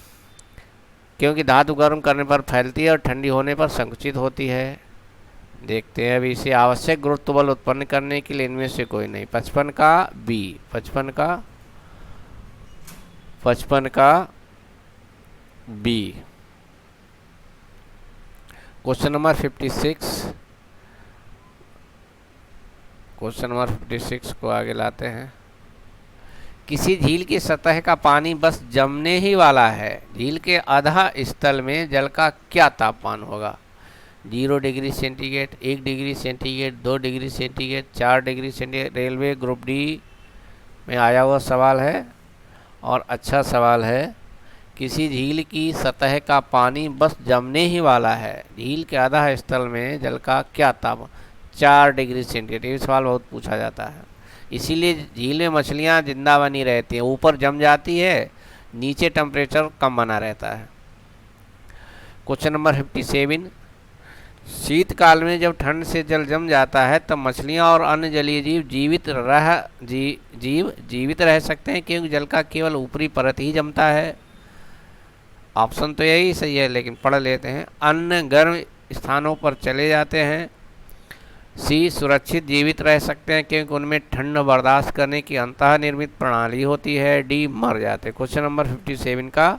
क्योंकि धातु गर्म करने पर फैलती है और ठंडी होने पर संकुचित होती है। देखते हैं अभी इसे आवश्यक गुरुत्व बल उत्पन्न करने के लिए इनमें से कोई नहीं। 55 का बी, 55 का B. Question number 56, question number 56 को आगे लाते हैं। किसी झील की सतह का पानी बस जमने ही वाला है, झील के आधा स्थल में जल का क्या तापमान होगा? 0 degree centigrade, 1 degree centigrade, 2 degree centigrade, 4 degree centigrade. Railway group D में आया हुआ सवाल है और अच्छा सवाल है। किसी झील की सतह का पानी बस जमने ही वाला है, झील के आधा स्थल में जल का क्या तापमान? 4 डिग्री सेंटीग्रेड। ये सवाल बहुत पूछा जाता है, इसीलिए झील में मछलियाँ जिंदा बनी रहती हैं। ऊपर जम जाती है, नीचे टेम्परेचर कम बना रहता है। क्वेश्चन नंबर 57, शीतकाल में जब ठंड से जल जम जाता है तब मछलियां और अन्य जलीय जीव जीवित रह सकते हैं, क्योंकि जल का केवल ऊपरी परत ही जमता है। ऑप्शन तो यही सही है, लेकिन पढ़ लेते हैं। अन्य गर्म स्थानों पर चले जाते हैं। सी, सुरक्षित जीवित रह सकते हैं, क्योंकि उनमें ठंड बर्दाश्त करने की अंतः निर्मित प्रणाली होती है। डी, मर जाते हैं। क्वेश्चन नंबर 57 का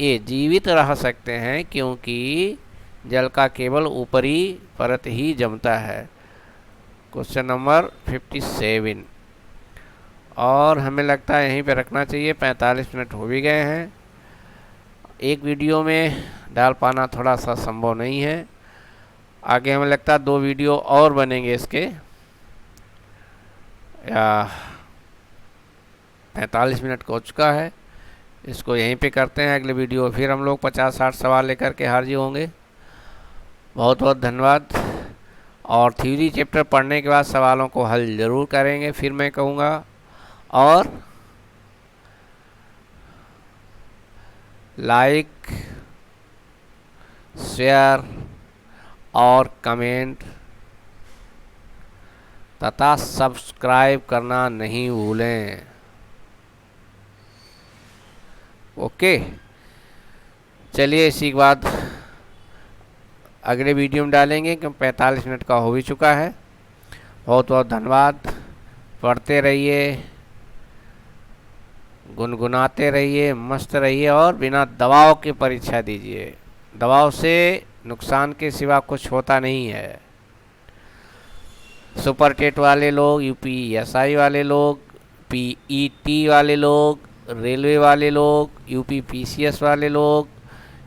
ए, जीवित रह सकते हैं क्योंकि जल का केवल ऊपरी परत ही जमता है। Question number 57। और हमें लगता है यहीं पे रखना चाहिए, 45 मिनट हो भी गए हैं। एक वीडियो में डाल पाना थोड़ा सा संभव नहीं है। आगे हमें लगता है 2 वीडियो और बनेंगे इसके, या 45 मिनट हो चुका है। इसको यहीं पे करते हैं। अगले वीडियो फिर हम लोग 50-60 सवाल लेकर के हाजिर होंगे। बहुत बहुत धन्यवाद। और थ्योरी चैप्टर पढ़ने के बाद सवालों को हल ज़रूर करेंगे, फिर मैं कहूँगा। और लाइक, शेयर और कमेंट तथा सब्सक्राइब करना नहीं भूलें। ओके, चलिए इसी के बाद अगले वीडियो में डालेंगे, क्योंकि 45 मिनट का हो भी चुका है। बहुत बहुत धन्यवाद। पढ़ते रहिए, गुनगुनाते रहिए, मस्त रहिए और बिना दबाव के परीक्षा दीजिए। दबाव से नुकसान के सिवा कुछ होता नहीं है। सुपर टेट वाले लोग, यूपीएसआई वाले लोग, पीईटी वाले लोग, रेलवे वाले लोग, यूपी पीसीएस वाले लोग,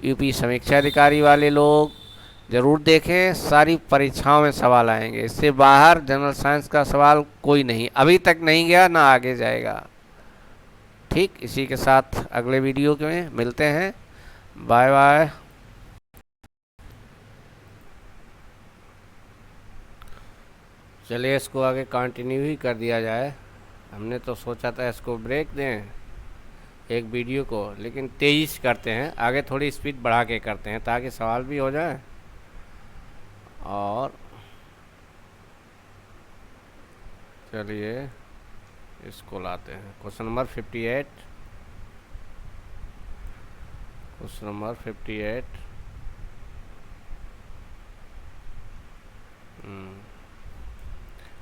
यूपी समीक्षा अधिकारी वाले लोग ज़रूर देखें। सारी परीक्षाओं में सवाल आएंगे। इससे बाहर जनरल साइंस का सवाल कोई नहीं, अभी तक नहीं गया, ना आगे जाएगा। ठीक, इसी के साथ अगले वीडियो में मिलते हैं। Bye bye. चलिए इसको आगे कंटिन्यू ही कर दिया जाए। हमने तो सोचा था इसको ब्रेक दें एक वीडियो को, लेकिन तेज़ी से करते हैं। आगे थोड़ी स्पीड बढ़ा के करते हैं ताकि सवाल भी हो जाए। और चलिए इसको लाते हैं। Question number 58। Question number 58।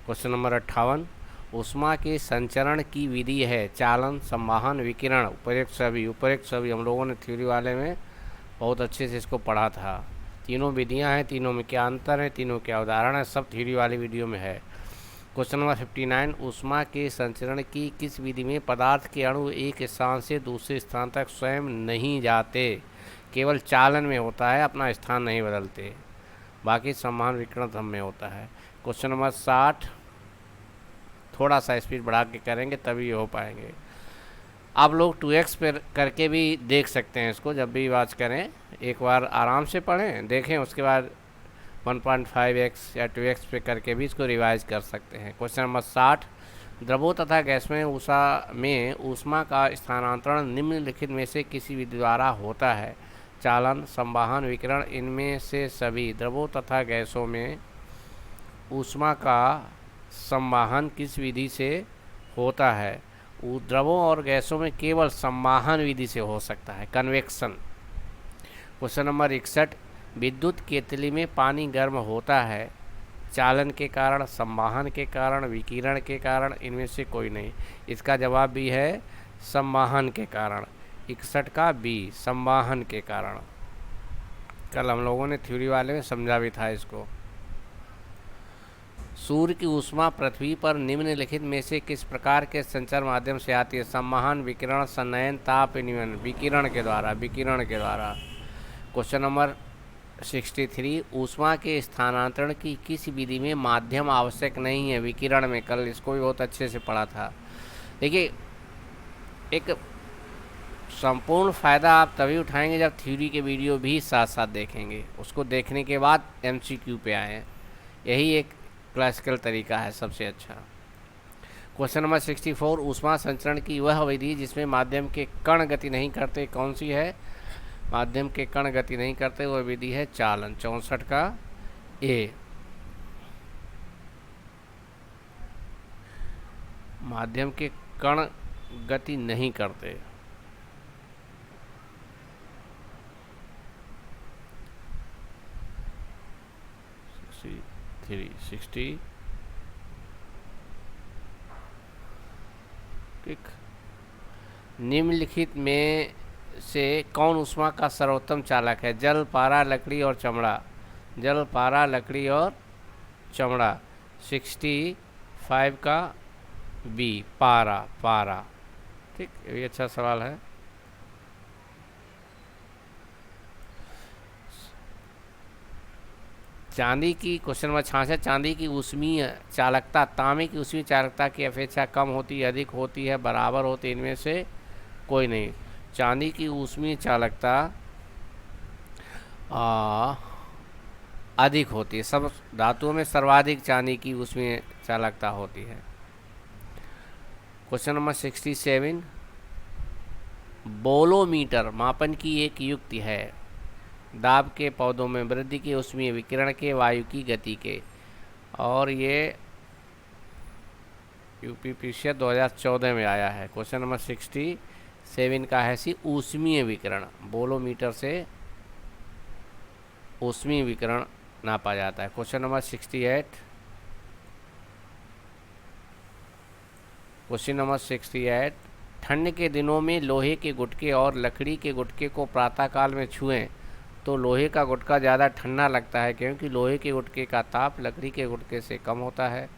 Question number 58। ऊष्मा के संचरण की विधि है चालन, संवहन, विकिरण, उपयुक्त सभी। उपयुक्त सभी हम लोगों ने थ्योरी वाले में बहुत अच्छे से इसको पढ़ा था। तीनों विधियां हैं, तीनों में क्या अंतर है, तीनों क्या उदाहरण है, सब थ्योरी वाली वीडियो में है। Question number 59। ऊष्मा के संचरण की किस विधि में पदार्थ के अणु एक स्थान से दूसरे स्थान तक स्वयं नहीं जाते, केवल चालन में होता है, अपना स्थान नहीं बदलते, बाकी संवहन, विकिरण सब में होता है। Question number 60। थोड़ा सा स्पीड बढ़ा के करेंगे तभी हो पाएंगे। आप लोग 2x पर करके भी देख सकते हैं इसको, जब भी वाच करें एक बार आराम से पढ़ें, देखें, उसके बाद 1.5x या 2x पे करके भी इसको रिवाइज कर सकते हैं। Question number 60। द्रवों तथा गैसों में ऊष्मा का स्थानांतरण निम्नलिखित में से किसी विधि द्वारा होता है। चालन, संवहन, विकिरण, इनमें से सभी। द्रवों तथा गैसों में ऊष्मा का संवहन किस विधि से होता है? द्रवों और गैसों में केवल संवहन विधि से हो सकता है, कन्वेक्शन। Question number 61। विद्युत केतली में पानी गर्म होता है चालन के कारण, संवहन के कारण, विकिरण के कारण, इनमें से कोई नहीं। इसका जवाब भी है संवहन के कारण। 61 का बी, संवहन के कारण। कल हम लोगों ने थ्योरी वाले में समझा भी था इसको। सूर्य की ऊष्मा पृथ्वी पर निम्नलिखित में से किस प्रकार के संचार माध्यम से आती है? संवहन, विकिरण, संनयन, ताप विनिमय। विकिरण के द्वारा, विकिरण के द्वारा। Question number 63। ऊष्मा के स्थानांतरण की किस विधि में माध्यम आवश्यक नहीं है? विकिरण में। कल इसको भी बहुत अच्छे से पढ़ा था। देखिए, एक संपूर्ण फ़ायदा आप तभी उठाएंगे जब थ्योरी के वीडियो भी साथ साथ देखेंगे, उसको देखने के बाद MCQ पे आएँ। यही एक क्लासिकल तरीका है सबसे अच्छा। Question number 64। ऊष्मा संचरण की वह विधि जिसमें माध्यम के कण गति नहीं करते कौन सी है? माध्यम के कण गति नहीं करते वह विधि है चालन। 64 का ए, माध्यम के कण गति नहीं करते। 60 ठीक। निम्नलिखित में से कौन ऊष्मा का सर्वोत्तम चालक है? जल, पारा, लकड़ी और चमड़ा। जल, पारा, लकड़ी और चमड़ा। 65 का बी, पारा। पारा ठीक, ये भी अच्छा सवाल है। चांदी की, क्वेश्चन नंबर 66, चांदी की ऊष्मीय चालकता तांबे की ऊष्मीय चालकता की अपेक्षा कम होती है, अधिक होती है, बराबर होती है, इनमें से कोई नहीं। चांदी की ऊष्मीय चालकता अधिक होती है। सब धातुओं में सर्वाधिक चांदी की ऊष्मीय चालकता होती है। क्वेश्चन नंबर 67, बोलोमीटर मापन की एक युक्ति है। दाब के पौधों में वृद्धि के, ऊष्मीय विकिरण के, वायु की गति के। और ये यूपीपीसीएस 2014 में आया है। क्वेश्चन नंबर 67 का है सी ऊष्मीय विकिरण। बोलोमीटर से ऊष्मीय विकिरण नापा जाता है। क्वेश्चन नंबर 68, क्वेश्चन नंबर 68, ठंड के दिनों में लोहे के गुटके और लकड़ी के गुटके को प्रातःकाल में छुएं तो लोहे का गुटका ज़्यादा ठंडा लगता है, क्योंकि लोहे के गुटके का ताप लकड़ी के गुटके से कम होता है।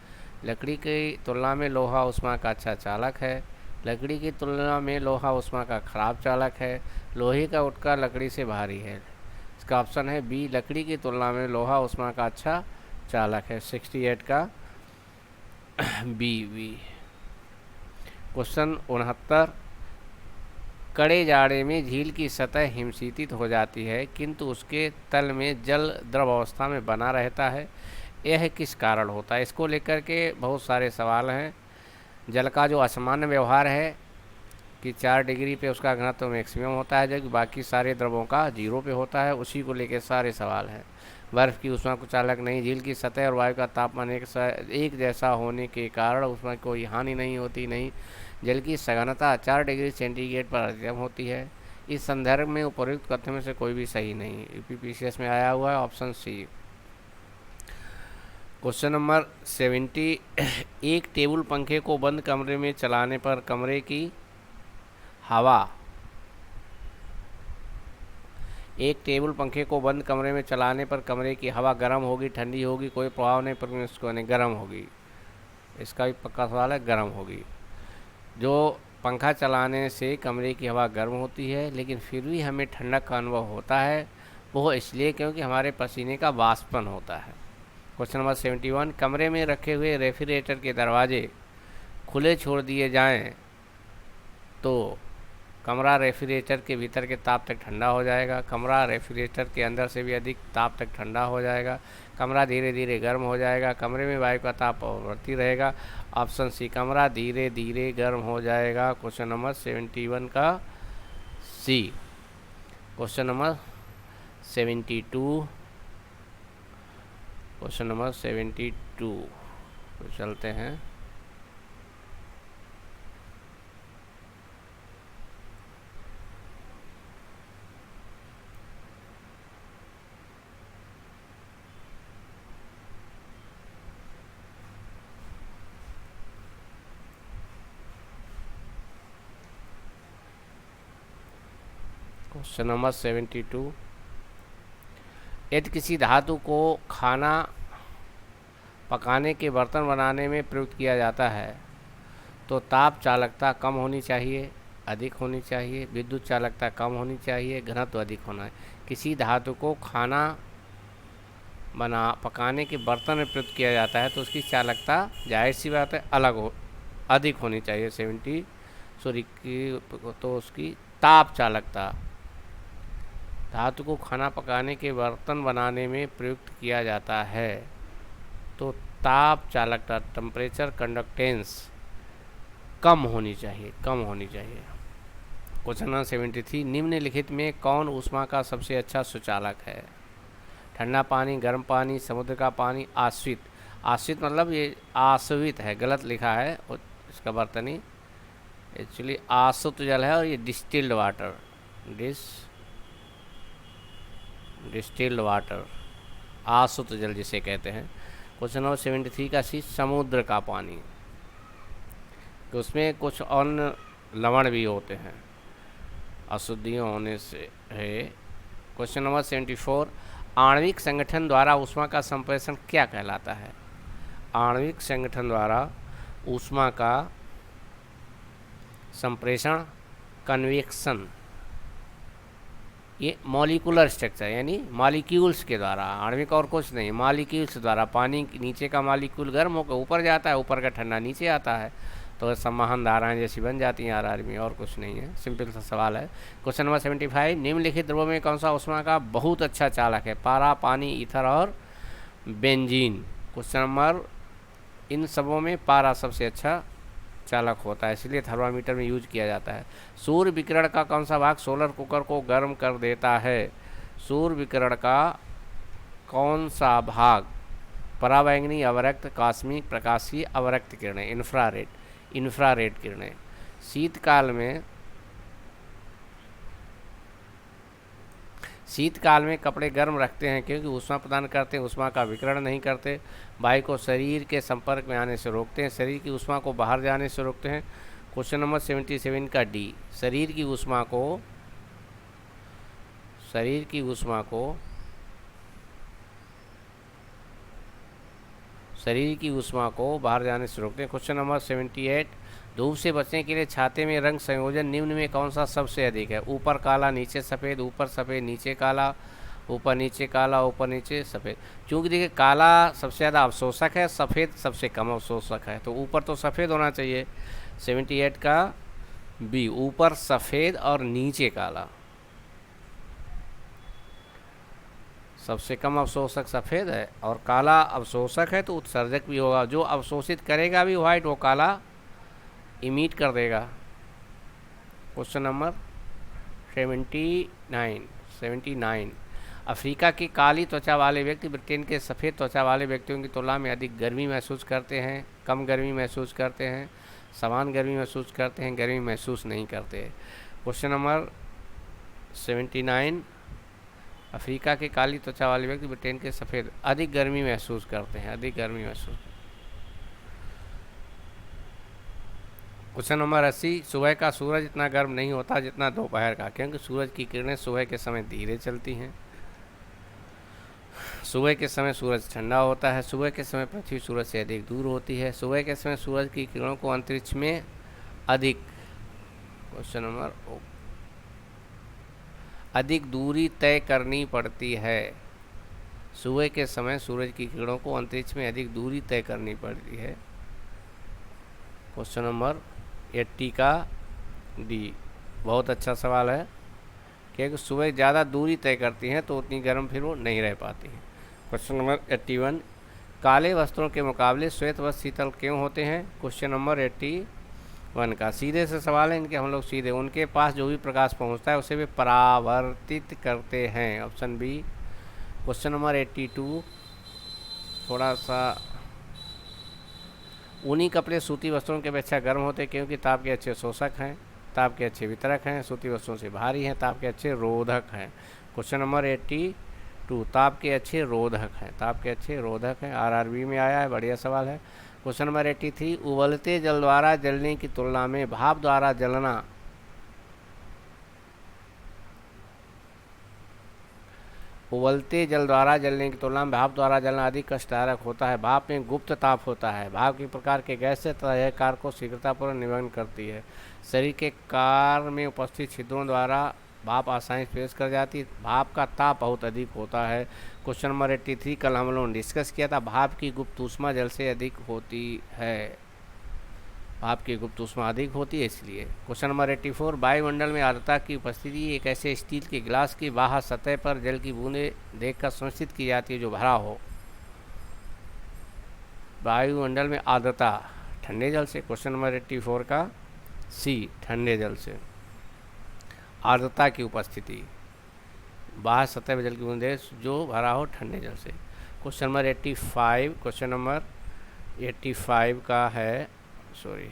लकड़ी की तुलना में लोहा ऊष्मा का अच्छा चालक है। लकड़ी की तुलना में लोहा ऊष्मा का खराब चालक है। लोहे का गुटका लकड़ी से भारी है। इसका ऑप्शन है बी, लकड़ी की तुलना में लोहा ऊष्मा का अच्छा चालक है। 68 का बी। क्वेश्चन 69, कड़े जाड़े में झील की सतह हिमशीतित हो जाती है, किंतु उसके तल में जल द्रव अवस्था में बना रहता है। यह किस कारण होता है? इसको लेकर के बहुत सारे सवाल हैं। जल का जो असामान्य व्यवहार है कि 4 डिग्री पे उसका घनत्व मैक्सिमम होता है, जबकि बाकी सारे द्रवों का 0 पे होता है, उसी को लेकर सारे सवाल हैं। बर्फ़ की ऊष्मा को चालक नहीं। झील की सतह और वायु का तापमान एक जैसा होने के कारण उसमें कोई हानि नहीं होती। नहीं, जल की सघनता 4 डिग्री सेंटीग्रेड पर अधिकतम होती है। इस संदर्भ में उपयुक्त कथन में से कोई भी सही नहीं। यूपीपीसीएस में आया हुआ है ऑप्शन सी। क्वेश्चन नंबर 70, एक टेबल पंखे को बंद कमरे में चलाने पर कमरे की हवा, एक टेबल पंखे को बंद कमरे में चलाने पर कमरे की हवा गर्म होगी, ठंडी होगी, कोई प्रभाव नहीं, पर इसको नहीं गर्म होगी। इसका भी पक्का सवाल है, गर्म होगी। जो पंखा चलाने से कमरे की हवा गर्म होती है, लेकिन फिर भी हमें ठंडक का अनुभव होता है, वो इसलिए क्योंकि हमारे पसीने का वाष्पन होता है। क्वेश्चन नंबर 71, कमरे में रखे हुए रेफ्रिजरेटर के दरवाजे खुले छोड़ दिए जाएं तो कमरा रेफ्रिजरेटर के भीतर के ताप तक ठंडा हो जाएगा। कमरा रेफ्रिजरेटर के अंदर से भी अधिक ताप तक ठंडा हो जाएगा। कमरा धीरे धीरे गर्म हो जाएगा। कमरे में वायु का ताप बढ़ती रहेगा। ऑप्शन सी, कमरा धीरे धीरे गर्म हो जाएगा। क्वेश्चन नंबर 71 का सी। क्वेश्चन नंबर 72, क्वेश्चन नंबर 72 तो चलते हैं। क्वेश्चन नंबर 72, यदि किसी धातु को खाना पकाने के बर्तन बनाने में प्रयुक्त किया जाता है तो ताप चालकता कम होनी चाहिए, अधिक होनी चाहिए, विद्युत चालकता कम होनी चाहिए, घनत्व अधिक होना है। किसी धातु को खाना पकाने के बर्तन में प्रयुक्त किया जाता है तो उसकी चालकता जाहिर सी बात है अधिक होनी चाहिए। 70 तो उसकी ताप चालकता, धातु को खाना पकाने के बर्तन बनाने में प्रयुक्त किया जाता है तो ताप चालकता, टेम्परेचर कंडक्टेंस कम होनी चाहिए, कम होनी चाहिए। क्वेश्चन नंबर 73, निम्नलिखित में कौन ऊष्मा का सबसे अच्छा सुचालक है? ठंडा पानी, गर्म पानी, समुद्र का पानी, आश्वित। आश्वित मतलब ये आश्वित है, गलत लिखा है और इसका बर्तनी, एक्चुअली आसुत जल है और ये डिस्टिल्ड वाटर, डिस्टिल्ड वाटर, आसुत जल जिसे कहते हैं। क्वेश्चन नंबर 73 का सी, समुद्र का पानी, तो उसमें कुछ अन्य लवण भी होते हैं, अशुद्धियों होने से है। क्वेश्चन नंबर 74, आणविक संगठन द्वारा ऊष्मा का संप्रेषण क्या कहलाता है? आणविक संगठन द्वारा ऊष्मा का संप्रेषण, कन्वेक्शन, ये मॉलिक्यूलर स्ट्रक्चर यानी मॉलिक्यूल्स के द्वारा, आणविक और कुछ नहीं, मॉलिक्यूल्स द्वारा। पानी नीचे का मॉलिक्यूल गर्म होकर ऊपर जाता है, ऊपर का ठंडा नीचे आता है, तो संवहन धाराएं जैसी बन जाती हैं आर में, और कुछ नहीं है, सिंपल सा सवाल है। क्वेश्चन नंबर 75, निम्नलिखित द्रव्यों में कौन सा ऊष्मा का बहुत अच्छा चालक है? पारा, पानी, ईथर और बेंजीन। क्वेश्चन नंबर, इन सबों में पारा सबसे अच्छा चालक होता है, इसलिए थर्मामीटर में यूज किया जाता है। सूर्य विकिरण का कौन सा भाग सोलर कुकर को गर्म कर देता है? सूर्य विकिरण का कौन सा भाग पराबैंगनी, अवरक्त, कॉस्मिक, प्रकाशीय, अवरक्त किरणें, इंफ्रारेड किरणें। शीतकाल में कपड़े गर्म रखते हैं क्योंकि ऊष्मा प्रदान करते हैं, ऊष्मा का विकिरण नहीं करते। वायु को शरीर के संपर्क में आने से रोकते हैं, शरीर की ऊष्मा को बाहर जाने से रोकते हैं। क्वेश्चन नंबर 77 का डी, शरीर की ऊष्मा को बाहर जाने से रोकते हैं। क्वेश्चन नंबर 78, धूप से बचने के लिए छाते में रंग संयोजन निम्न में कौन सा सबसे अधिक है? ऊपर काला, नीचे सफ़ेद, ऊपर सफ़ेद, नीचे काला, ऊपर नीचे काला, ऊपर नीचे सफ़ेद। क्योंकि देखिए काला सबसे ज़्यादा अवशोषक है, सफ़ेद सबसे कम अवशोषक है, तो ऊपर तो सफ़ेद होना चाहिए। 78 का बी, ऊपर सफ़ेद और नीचे काला। सबसे कम अवशोषक सफ़ेद है और काला अवशोषक है, तो उत्सर्जक भी होगा। जो अवशोषित करेगा भी व्हाइट, वो काला इमिट कर देगा। क्वेश्चन नंबर 79, अफ्रीका की काली त्वचा वाले व्यक्ति ब्रिटेन के सफ़ेद त्वचा वाले व्यक्तियों की तुलना में अधिक गर्मी महसूस करते हैं, कम गर्मी महसूस करते हैं, समान गर्मी महसूस करते हैं, गर्मी महसूस नहीं करते। क्वेश्चन नंबर 79, अफ्रीका के काली त्वचा वाले व्यक्ति ब्रिटेन के सफ़ेद अधिक गर्मी महसूस करते हैं, अधिक गर्मी महसूस। क्वेश्चन नंबर 80, सुबह का सूरज इतना गर्म नहीं होता जितना दोपहर का, क्योंकि सूरज की किरणें सुबह के समय धीरे चलती हैं। सुबह के समय सूरज ठंडा होता है, सुबह के समय पृथ्वी सूरज से अधिक दूर होती है, सुबह के समय सूरज की किरणों को अंतरिक्ष में अधिक दूरी तय करनी पड़ती है। सुबह के समय सूरज की किरणों को अंतरिक्ष में अधिक दूरी तय करनी पड़ती है। क्वेश्चन नंबर 80 का डी, बहुत अच्छा सवाल है, क्योंकि सुबह ज़्यादा दूरी तय करती हैं तो उतनी गर्म फिर वो नहीं रह पाती हैं। क्वेश्चन नंबर 81, काले वस्त्रों के मुकाबले श्वेत वस्त्र शीतल क्यों होते हैं? क्वेश्चन नंबर 81 का सीधे से सवाल है, इनके हम लोग सीधे, उनके पास जो भी प्रकाश पहुंचता है उसे वे परावर्तित करते हैं, ऑप्शन बी। क्वेश्चन नंबर 82, थोड़ा सा, ऊनी कपड़े सूती वस्त्रों के अपेक्षा गर्म होते हैं क्योंकि ताप के अच्छे शोषक हैं, ताप के अच्छे वितरक हैं, सूती वस्त्रों से भारी हैं, ताप के अच्छे रोधक हैं। क्वेश्चन नंबर 82, ताप के अच्छे रोधक हैं, ताप के अच्छे रोधक हैं, आरआरबी में आया है, बढ़िया सवाल है। क्वेश्चन नंबर 83, उबलते जल द्वारा जलने की तुलना में भाप द्वारा जलना उबलते जल द्वारा जलने की तुलना में भाप द्वारा जलना अधिक कष्टदायक होता है। भाप में गुप्त ताप होता है, भाप के प्रकार के गैस से तथा यह कार्य को शीघ्रतापूर्वक निमग्न करती है। शरीर के कार में उपस्थित छिद्रों द्वारा भाप आसानी से प्रवेश कर जाती है, भाप का ताप बहुत अधिक होता है। क्वेश्चन नंबर 83 कल हम लोगों ने डिस्कस किया था, भाप की गुप्त ऊष्मा जल से अधिक होती है, भाप की गुप्त ऊष्मा अधिक होती है इसलिए। क्वेश्चन नंबर 84, वायुमंडल में आर्द्रता की उपस्थिति एक ऐसे स्टील के गिलास की बाहर सतह पर जल की बूंदें देखकर सुनिश्चित की जाती है जो भरा हो। वायुमंडल में आर्द्रता ठंडे जल से। क्वेश्चन नंबर 84 का सी, ठंडे जल से आर्द्रता की उपस्थिति बाहर सतह पे जल की बूंदें जो भरा हो ठंडे जल से। क्वेश्चन नंबर 85, क्वेश्चन नंबर 85 का है, सॉरी,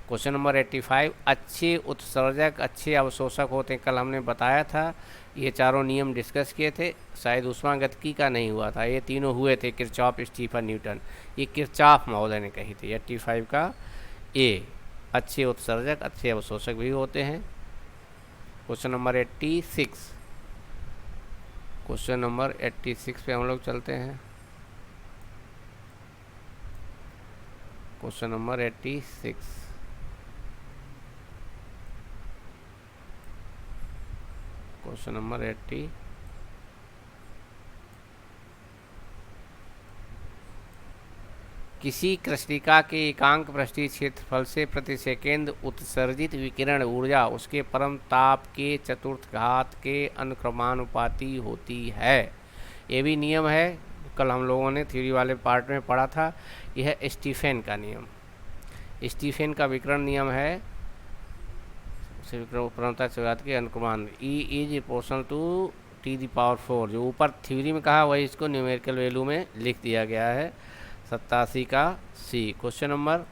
क्वेश्चन नंबर 85, अच्छे उत्सर्जक अच्छे अवशोषक होते हैं। कल हमने बताया था, ये चारों नियम डिस्कस किए थे, शायद ऊष्मागतिकी का नहीं हुआ था, ये तीनों हुए थे, किरचॉफ, स्टीफन, न्यूटन। ये किरचॉफ महोदय ने कही थी। 85 का ए, अच्छे उत्सर्जक अच्छे अवशोषक भी होते हैं। क्वेश्चन नंबर 86, क्वेश्चन नंबर 86 पे हम लोग चलते हैं। क्वेश्चन नंबर 86, क्वेश्चन नंबर 80, किसी कृष्णिका के एकांक पृष्ठीय क्षेत्रफल से प्रति सेकेंड उत्सर्जित विकिरण ऊर्जा उसके परम ताप के चतुर्थ घात के अनुक्रमानुपाती होती है। ये भी नियम है, कल हम लोगों ने थ्योरी वाले पार्ट में पढ़ा था। यह है स्टीफन का नियम। स्टीफन का विकिरण नियम है, परमता चतुर्थ के अनुक्रमान, E is proportional to T⁴, जो ऊपर थ्योरी में कहा वही इसको न्यूमेरिकल वैल्यू में लिख दिया गया है। 87 का सी। क्वेश्चन नंबर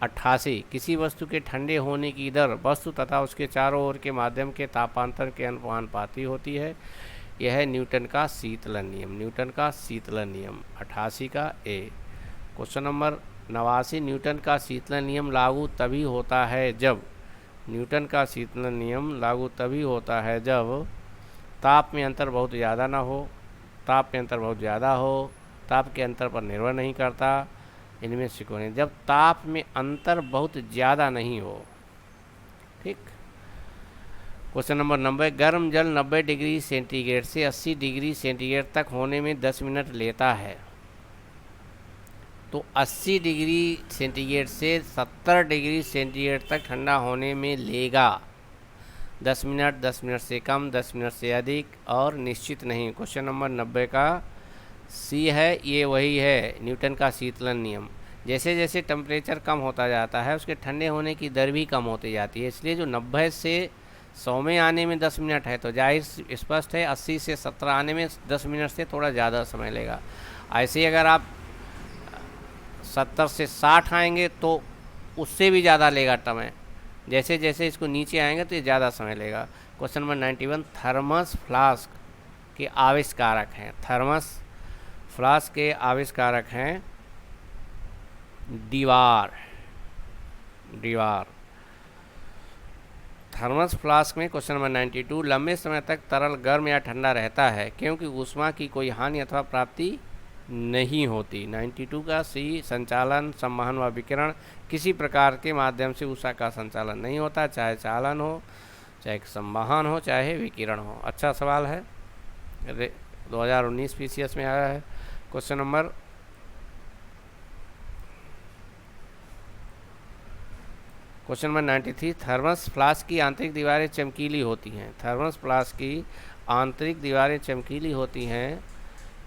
88, किसी वस्तु के ठंडे होने की दर वस्तु तथा उसके चारों ओर के माध्यम के तापांतर के अनुपाती होती है। यह है न्यूटन का शीतलन नियम। न्यूटन का शीतलन नियम 88 का ए। क्वेश्चन नंबर 89, न्यूटन का शीतलन नियम लागू तभी होता है जब, न्यूटन का शीतलन नियम लागू तभी होता है जब ताप में अंतर बहुत ज़्यादा ना हो, ताप में अंतर बहुत ज़्यादा हो, ताप के अंतर पर निर्भर नहीं करता, इनमें से कौन है? जब ताप में अंतर बहुत ज़्यादा नहीं हो। ठीक। क्वेश्चन नंबर 90, गर्म जल 90 डिग्री सेंटीग्रेड से 80 डिग्री सेंटीग्रेड तक होने में 10 मिनट लेता है, तो 80 डिग्री सेंटीग्रेड से 70 डिग्री सेंटीग्रेड तक ठंडा होने में लेगा 10 मिनट, 10 मिनट से कम, 10 मिनट से अधिक, और निश्चित नहीं। क्वेश्चन नंबर 90 का सी है, ये वही है न्यूटन का शीतलन नियम। जैसे जैसे टेम्परेचर कम होता जाता है उसके ठंडे होने की दर भी कम होती जाती है, इसलिए जो 90 से 100 में आने में 10 मिनट है तो जाहिर स्पष्ट है 80 से 70 आने में 10 मिनट से थोड़ा ज़्यादा समय लेगा। ऐसे ही अगर आप 70 से 60 आएंगे तो उससे भी ज़्यादा लेगा समय, जैसे जैसे इसको नीचे आएंगे तो ये ज़्यादा समय लेगा। क्वेश्चन नंबर 91, थर्मस फ्लास्क के आविष्कारक हैं, थर्मस फ्लास्क के आविष्कारक हैं दीवार। थर्मस फ्लास्क में क्वेश्चन नंबर 92, लंबे समय तक तरल गर्म या ठंडा रहता है क्योंकि ऊष्मा की कोई हानि अथवा प्राप्ति नहीं होती। 92 का सी, संचालन, संवहन व विकिरण, किसी प्रकार के माध्यम से ऊष्मा का संचालन नहीं होता, चाहे चालन हो, चाहे संवहन हो, चाहे विकिरण हो। अच्छा सवाल है, 2019 पीसीएस में आया है। क्वेश्चन नंबर 93, थर्मस फ्लास्क की आंतरिक दीवारें चमकीली होती हैं। थर्मस फ्लास्क की आंतरिक दीवारें चमकीली होती हैं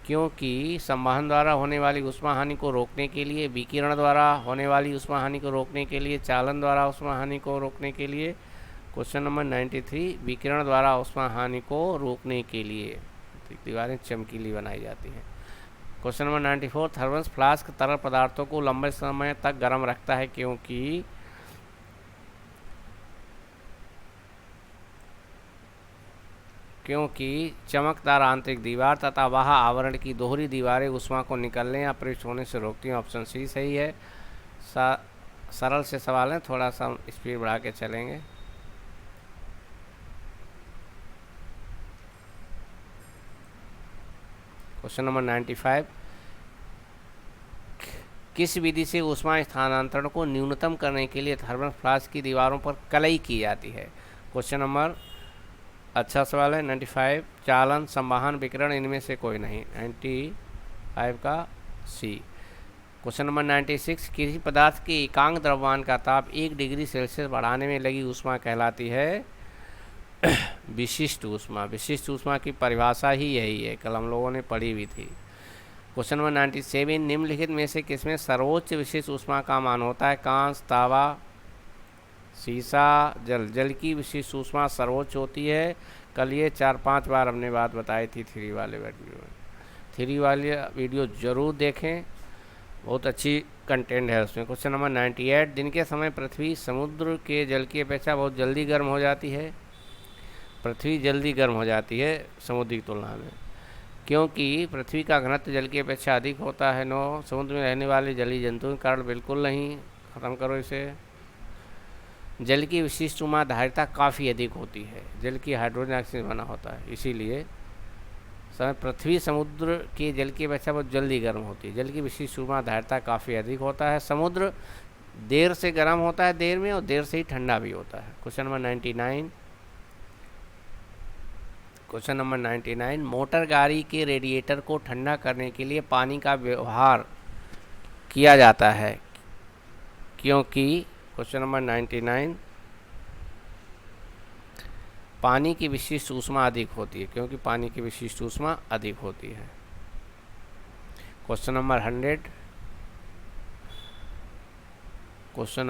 क्योंकि संवहन द्वारा होने वाली ऊष्मा हानि को रोकने के लिए, विकिरण द्वारा होने वाली ऊष्मा हानि को रोकने के लिए, चालन द्वारा ऊष्मा हानि को रोकने के लिए। क्वेश्चन नंबर 93, विकिरण द्वारा ऊष्मा हानि को रोकने के लिए दीवारें चमकीली बनाई जाती हैं। क्वेश्चन नंबर 94, थर्मस फ्लास्क तरल पदार्थों को लंबे समय तक गर्म रखता है क्योंकि चमकदार आंतरिक दीवार तथा वह आवरण की दोहरी दीवारें ऊष्मा को निकलने या प्रविष्ट होने से रोकती हैं। ऑप्शन सी सही है। सरल से सवाल है, थोड़ा सा स्पीड बढ़ा के चलेंगे। क्वेश्चन नंबर 95, किस विधि से ऊष्मा स्थानांतरण को न्यूनतम करने के लिए थर्मल फ्लास्क की दीवारों पर कलई की जाती है? क्वेश्चन नंबर, अच्छा सवाल है, 95, चालन, संवहन, विकिरण, इनमें से कोई नहीं। 95 का सी। क्वेश्चन नंबर 96, किसी पदार्थ के एकांक द्रव्यमान का ताप 1 डिग्री सेल्सियस बढ़ाने में लगी ऊष्मा कहलाती है विशिष्ट ऊष्मा। विशिष्ट ऊष्मा की परिभाषा ही यही है, कल हम लोगों ने पढ़ी भी थी। क्वेश्चन नंबर 97, निम्नलिखित में से किसमें सर्वोच्च विशिष्ट ऊष्मा का मान होता है? कांस, तांबा, सीसा जल की विशिष्ट ऊष्मा सर्वोच्च होती है। कल ये 4-5 बार हमने बात बताई थी थ्री वाले वीडियो में। थ्री वाले वीडियो ज़रूर देखें, बहुत अच्छी कंटेंट है उसमें। क्वेश्चन नंबर 98, दिन के समय पृथ्वी समुद्र के जल की अपेक्षा बहुत जल्दी गर्म हो जाती है। पृथ्वी जल्दी गर्म हो जाती है समुद्र की तुलना में, क्योंकि पृथ्वी का घनत्व जल की अपेक्षा अधिक होता है। 9, समुद्र में रहने वाले जलीय जंतुओं के कारण बिल्कुल नहीं, ख़त्म करो इसे। जल की विशिष्ट उष्मा धारिता काफ़ी अधिक होती है। जल की हाइड्रोजन ऑक्सीजन बना होता है, इसीलिए समय पृथ्वी समुद्र के जल की अपेक्षा बहुत जल्दी गर्म होती है। जल की विशिष्ट उष्मा धारिता काफ़ी अधिक होता है। समुद्र देर से गर्म होता है देर में, और देर से ही ठंडा भी होता है। Question number 99, question number 99, motor गाड़ी के रेडिएटर को ठंडा करने के लिए पानी का व्यवहार किया जाता है, क्योंकि क्वेश्चन नंबर 99, पानी की विशिष्ट ऊष्मा अधिक होती है, क्योंकि पानी की विशिष्ट ऊष्मा अधिक होती है। क्वेश्चन नंबर 100, क्वेश्चन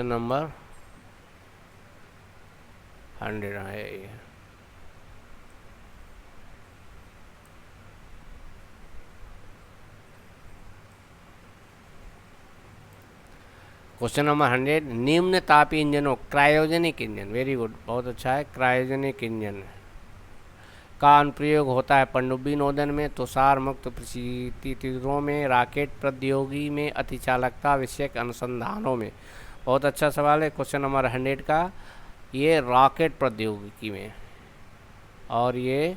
नंबर 100 है ये। क्वेश्चन नंबर 100, निम्न तापीय इंजनों क्रायोजेनिक इंजन, वेरी गुड, बहुत अच्छा है। क्रायोजेनिक इंजन का अनुप्रयोग होता है पनडुब्बी नोदन में, तुषार मुक्त परिस्थितियों में, रॉकेट प्रौद्योगिकी में, अतिचालकता विषयक अनुसंधानों में। बहुत अच्छा सवाल है क्वेश्चन नंबर 100 का, ये रॉकेट प्रौद्योगिकी में, और ये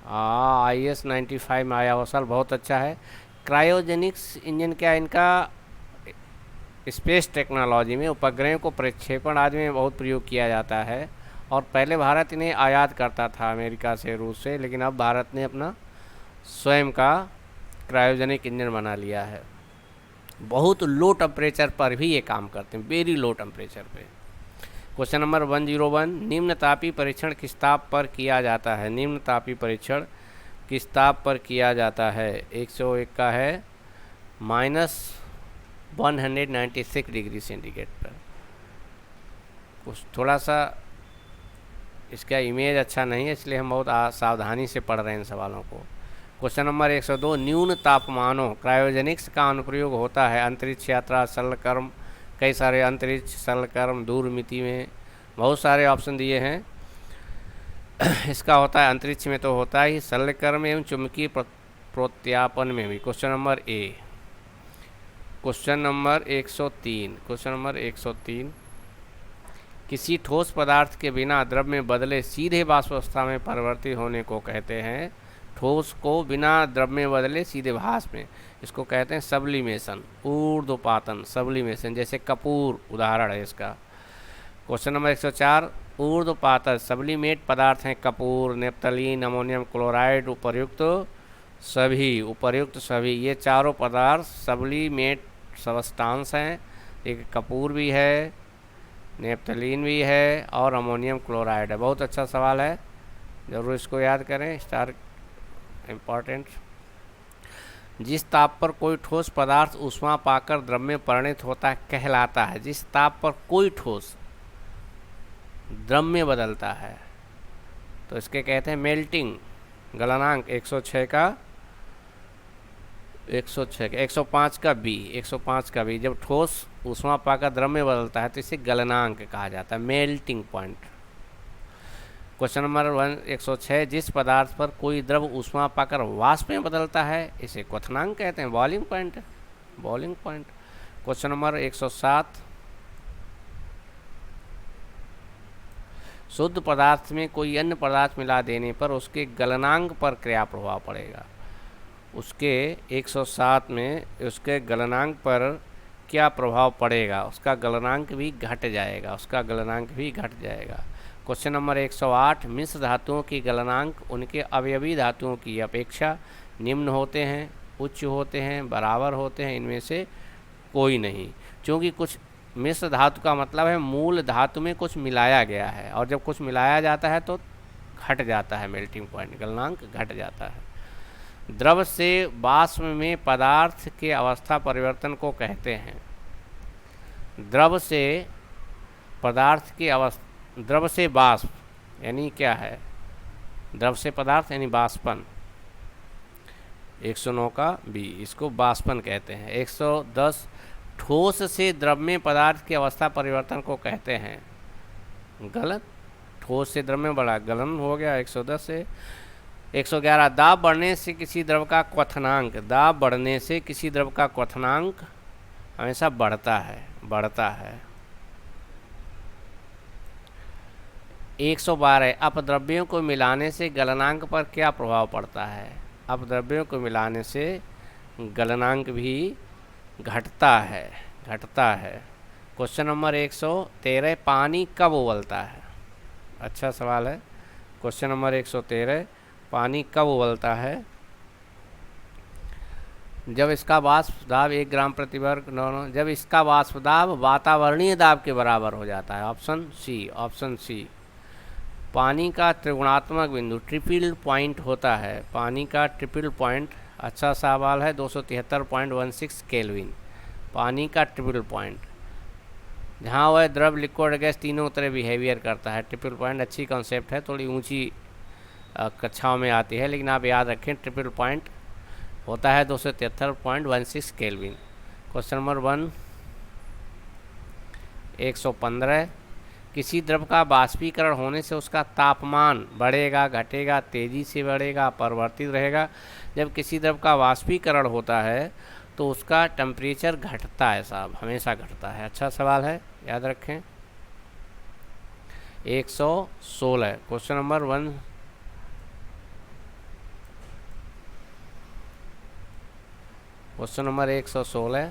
IS 95 में आया हुआ सवाल, बहुत अच्छा है। क्रायोजेनिक्स इंजन क्या है इनका, स्पेस टेक्नोलॉजी में उपग्रहों को प्रक्षेपण आदि में बहुत प्रयोग किया जाता है। और पहले भारत इन्हें आयात करता था अमेरिका से, रूस से, लेकिन अब भारत ने अपना स्वयं का क्रायोजेनिक इंजन बना लिया है। बहुत लो टेम्परेचर पर भी ये काम करते हैं, वेरी लो टेम्परेचर पे। क्वेश्चन नंबर 101, निम्न तापीय परीक्षण किस ताप पर किया जाता है। निम्न तापीय परीक्षण किस ताप पर किया जाता है। 101 का है -196 डिग्री सेंटीग्रेड पर। कुछ थोड़ा सा इसका इमेज अच्छा नहीं है, इसलिए हम बहुत सावधानी से पढ़ रहे हैं इन सवालों को। क्वेश्चन नंबर 102, न्यून तापमानों क्रायोजेनिक्स का अनुप्रयोग होता है अंतरिक्ष यात्रा, सरलकर्म, कई सारे अंतरिक्ष, सरलकर्म, दूर मिति में, बहुत सारे ऑप्शन दिए हैं। इसका होता है अंतरिक्ष में तो होता ही, सरलकर्म एवं चुंबकीय प्रोत्यापन में भी। Question number A, question number 103, question number 103, किसी ठोस पदार्थ के बिना द्रव में बदले सीधे वाष्पावस्था में परिवर्तित होने को कहते हैं। ठोस को बिना द्रव में बदले सीधे भाप में, इसको कहते हैं सब्लिमेशन, ऊर्ध्वपातन, सब्लिमेशन, जैसे कपूर उदाहरण है इसका। क्वेश्चन नंबर 104, ऊर्ध्वपातन सब्लिमेट पदार्थ हैं कपूर, नेप्थलीन, अमोनियम क्लोराइड, उपर्युक्त सभी, ये चारों पदार्थ सब्लिमेट सब्सटेंस हैं। एक कपूर भी है, नेप्थलीन भी है, और अमोनियम क्लोराइड है। बहुत अच्छा सवाल है, ज़रूर इसको याद करें, स्टार इम्पॉर्टेंट। जिस ताप पर कोई ठोस पदार्थ ऊष्मा पाकर द्रव में परिणत होता है कहलाता है। जिस ताप पर कोई ठोस द्रव में बदलता है तो इसके कहते हैं मेल्टिंग। गलनांक 106 का 105 का बी, 105 का बी, जब ठोस ऊष्मा पाकर द्रव में बदलता है तो इसे गलनांक कहा जाता है, मेल्टिंग पॉइंट। क्वेश्चन नंबर 106, जिस पदार्थ पर कोई द्रव ऊष्मा पाकर वाष्प में बदलता है इसे क्वथनांक कहते हैं, boiling point, boiling point. Question number 107, शुद्ध पदार्थ में कोई अन्य पदार्थ मिला देने पर उसके गलनांक पर क्या प्रभाव पड़ेगा। उसके 107 में उसके गलनांक पर क्या प्रभाव पड़ेगा, उसका गलनांक भी घट जाएगा, उसका गलनांक भी घट जाएगा। क्वेश्चन नंबर 108, मिश्र धातुओं की गलनांक उनके अवयवी धातुओं की अपेक्षा निम्न होते हैं, उच्च होते हैं, बराबर होते हैं, इनमें से कोई नहीं। क्योंकि कुछ मिश्र धातु का मतलब है मूल धातु में कुछ मिलाया गया है, और जब कुछ मिलाया जाता है तो घट जाता है, मेल्टिंग पॉइंट गलनांक घट जाता है। द्रव से वाष्प में पदार्थ के अवस्था परिवर्तन को कहते हैं। द्रव से पदार्थ की अवस्था, द्रव से वाष्प यानी क्या है, द्रव से पदार्थ यानी वाष्पन, 109 का बी, इसको वाष्पन कहते हैं। 110 ठोस से द्रव में पदार्थ की अवस्था परिवर्तन को कहते हैं। गलत, ठोस से द्रव में बड़ा गलन हो गया 110 से। 111 दाब बढ़ने से किसी द्रव का क्वथनांक, दाब बढ़ने से किसी द्रव का क्वथनांक हमेशा बढ़ता है, बढ़ता है। 112 अपद्रव्यों को मिलाने से गलनांक पर क्या प्रभाव पड़ता है? अपद्रव्यों को मिलाने से गलनांक भी घटता है, घटता है। क्वेश्चन नंबर 113 पानी कब उबलता है? अच्छा सवाल है। क्वेश्चन नंबर 113 पानी कब उबलता है? जब इसका वाष्प दाब 1 ग्राम प्रति वर्ग, जब इसका वाष्प दाब वातावरणीय दाब के बराबर हो जाता है। Option C, option C. पानी का त्रिगुणात्मक बिंदु ट्रिपल पॉइंट होता है, पानी का ट्रिपल पॉइंट, अच्छा सवाल है, 273.16 केल्विन। पानी का ट्रिपल पॉइंट, जहाँ वह द्रव लिक्विड गैस तीनों तरह बिहेवियर करता है। ट्रिपल पॉइंट अच्छी कॉन्सेप्ट है, थोड़ी ऊंची कक्षाओं में आती है, लेकिन आप याद रखें ट्रिपल पॉइंट होता है 273.16 केल्विन। क्वेश्चन नंबर 115 किसी द्रव का वाष्पीकरण होने से उसका तापमान बढ़ेगा, घटेगा, तेजी से बढ़ेगा, परिवर्तित रहेगा? जब किसी द्रव का वाष्पीकरण होता है तो उसका टेम्परेचर घटता है साहब, हमेशा घटता है। अच्छा सवाल है, याद रखें। 116 question number 1, question number 116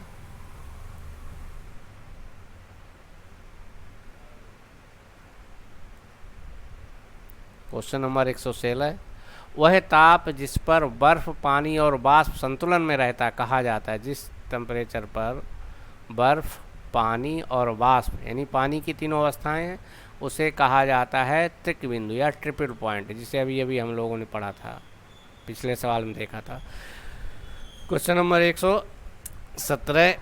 question number 116 वह ताप जिस पर बर्फ, पानी और वाष्प संतुलन में रहता कहा जाता है। जिस टेम्परेचर पर बर्फ, पानी और वाष्प यानी पानी की तीनों अवस्थाएं हैं उसे कहा जाता है त्रिक बिंदु या ट्रिपल पॉइंट, जिसे अभी अभी हम लोगों ने पढ़ा था, पिछले सवाल में देखा था। क्वेश्चन नंबर 117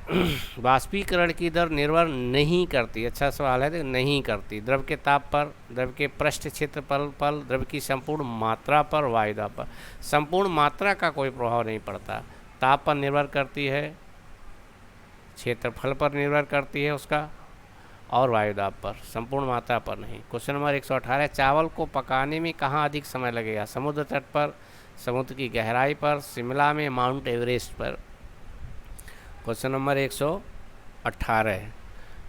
वाष्पीकरण की दर निर्भर नहीं करती, अच्छा सवाल है, नहीं करती द्रव के ताप पर, द्रव के पृष्ठ क्षेत्रफल पर, द्रव की संपूर्ण मात्रा पर, वायु दाब पर। संपूर्ण मात्रा का कोई प्रभाव नहीं पड़ता, ताप पर निर्भर करती है, क्षेत्रफल पर निर्भर करती है उसका, और वायु दाब पर, संपूर्ण मात्रा पर नहीं। क्वेश्चन नंबर 118 चावल को पकाने में कहाँ अधिक समय लगेगा? समुद्र तट पर, समुद्र की गहराई पर, शिमला में, माउंट एवरेस्ट पर। क्वेश्चन नंबर 118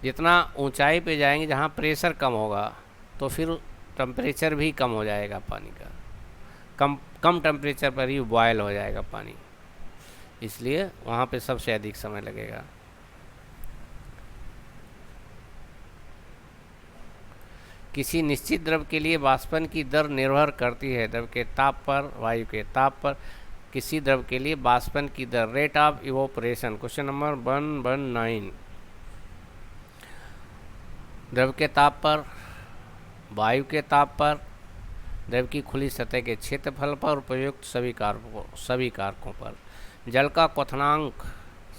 जितना ऊंचाई पे जाएंगे जहाँ प्रेशर कम होगा तो फिर टेम्परेचर भी कम हो जाएगा पानी का, कम टेम्परेचर पर ही बॉयल हो जाएगा पानी, इसलिए वहाँ पे सबसे अधिक समय लगेगा। किसी निश्चित द्रव के लिए वाष्पन की दर निर्भर करती है द्रव के ताप पर, वायु के ताप पर। किसी द्रव के लिए वाष्पन की दर, rate of evaporation. Question number 119 द्रव के ताप पर, वायु के ताप पर, द्रव की खुली सतह के क्षेत्रफल पर, उपयुक्त सभी कारकों पर। जल का क्वथनांक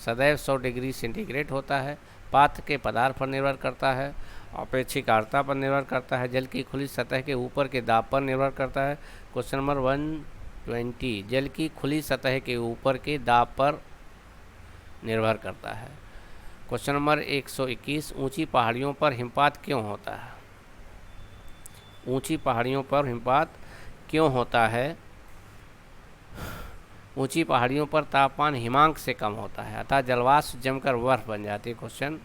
सदैव 100 डिग्री सेंटीग्रेड होता है, पात्र के पदार्थ पर निर्भर करता है, अपेक्षिक आर्द्रता पर निर्भर करता है, जल की खुली सतह के ऊपर के दाब पर निर्भर करता है। क्वेश्चन नंबर 120 जल की खुली सतह के ऊपर के दाब पर निर्भर करता है। क्वेश्चन नंबर 121 ऊंची पहाड़ियों पर हिमपात क्यों होता है? ऊंची पहाड़ियों पर हिमपात क्यों होता है? ऊंची पहाड़ियों पर तापमान हिमांक से कम होता है, अतः जलवाष्प जमकर बर्फ बन जाती है। Question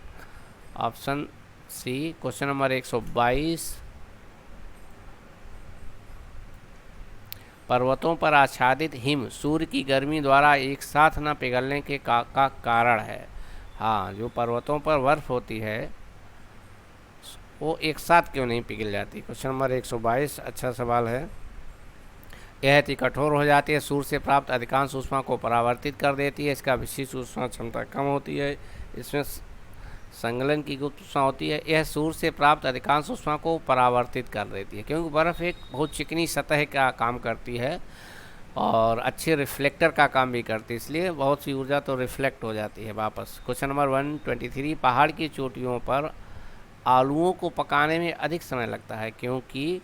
option C. Question number 122 पर्वतों पर आच्छादित हिम सूर्य की गर्मी द्वारा एक साथ न पिघलने के का कारण है। हाँ, जो पर्वतों पर बर्फ होती है वो एक साथ क्यों नहीं पिघल जाती? क्वेश्चन नंबर 122 अच्छा सवाल है। यह अति कठोर हो जाती है, सूर्य से प्राप्त अधिकांश ऊष्मा को परावर्तित कर देती है, इसका विशिष्ट ऊष्मा क्षमता कम होती है, इसमें संगलन की गुप्त ऊष्मा होती है, यह सूर्य से प्राप्त अधिकांश ऊष्मा को परावर्तित कर देती है, क्योंकि बर्फ़ एक बहुत चिकनी सतह का काम करती है और अच्छे रिफ्लेक्टर का काम भी करती है, इसलिए बहुत सी ऊर्जा तो रिफ्लेक्ट हो जाती है वापस। क्वेश्चन नंबर 123, पहाड़ की चोटियों पर आलूओं को पकाने में अधिक समय लगता है, क्योंकि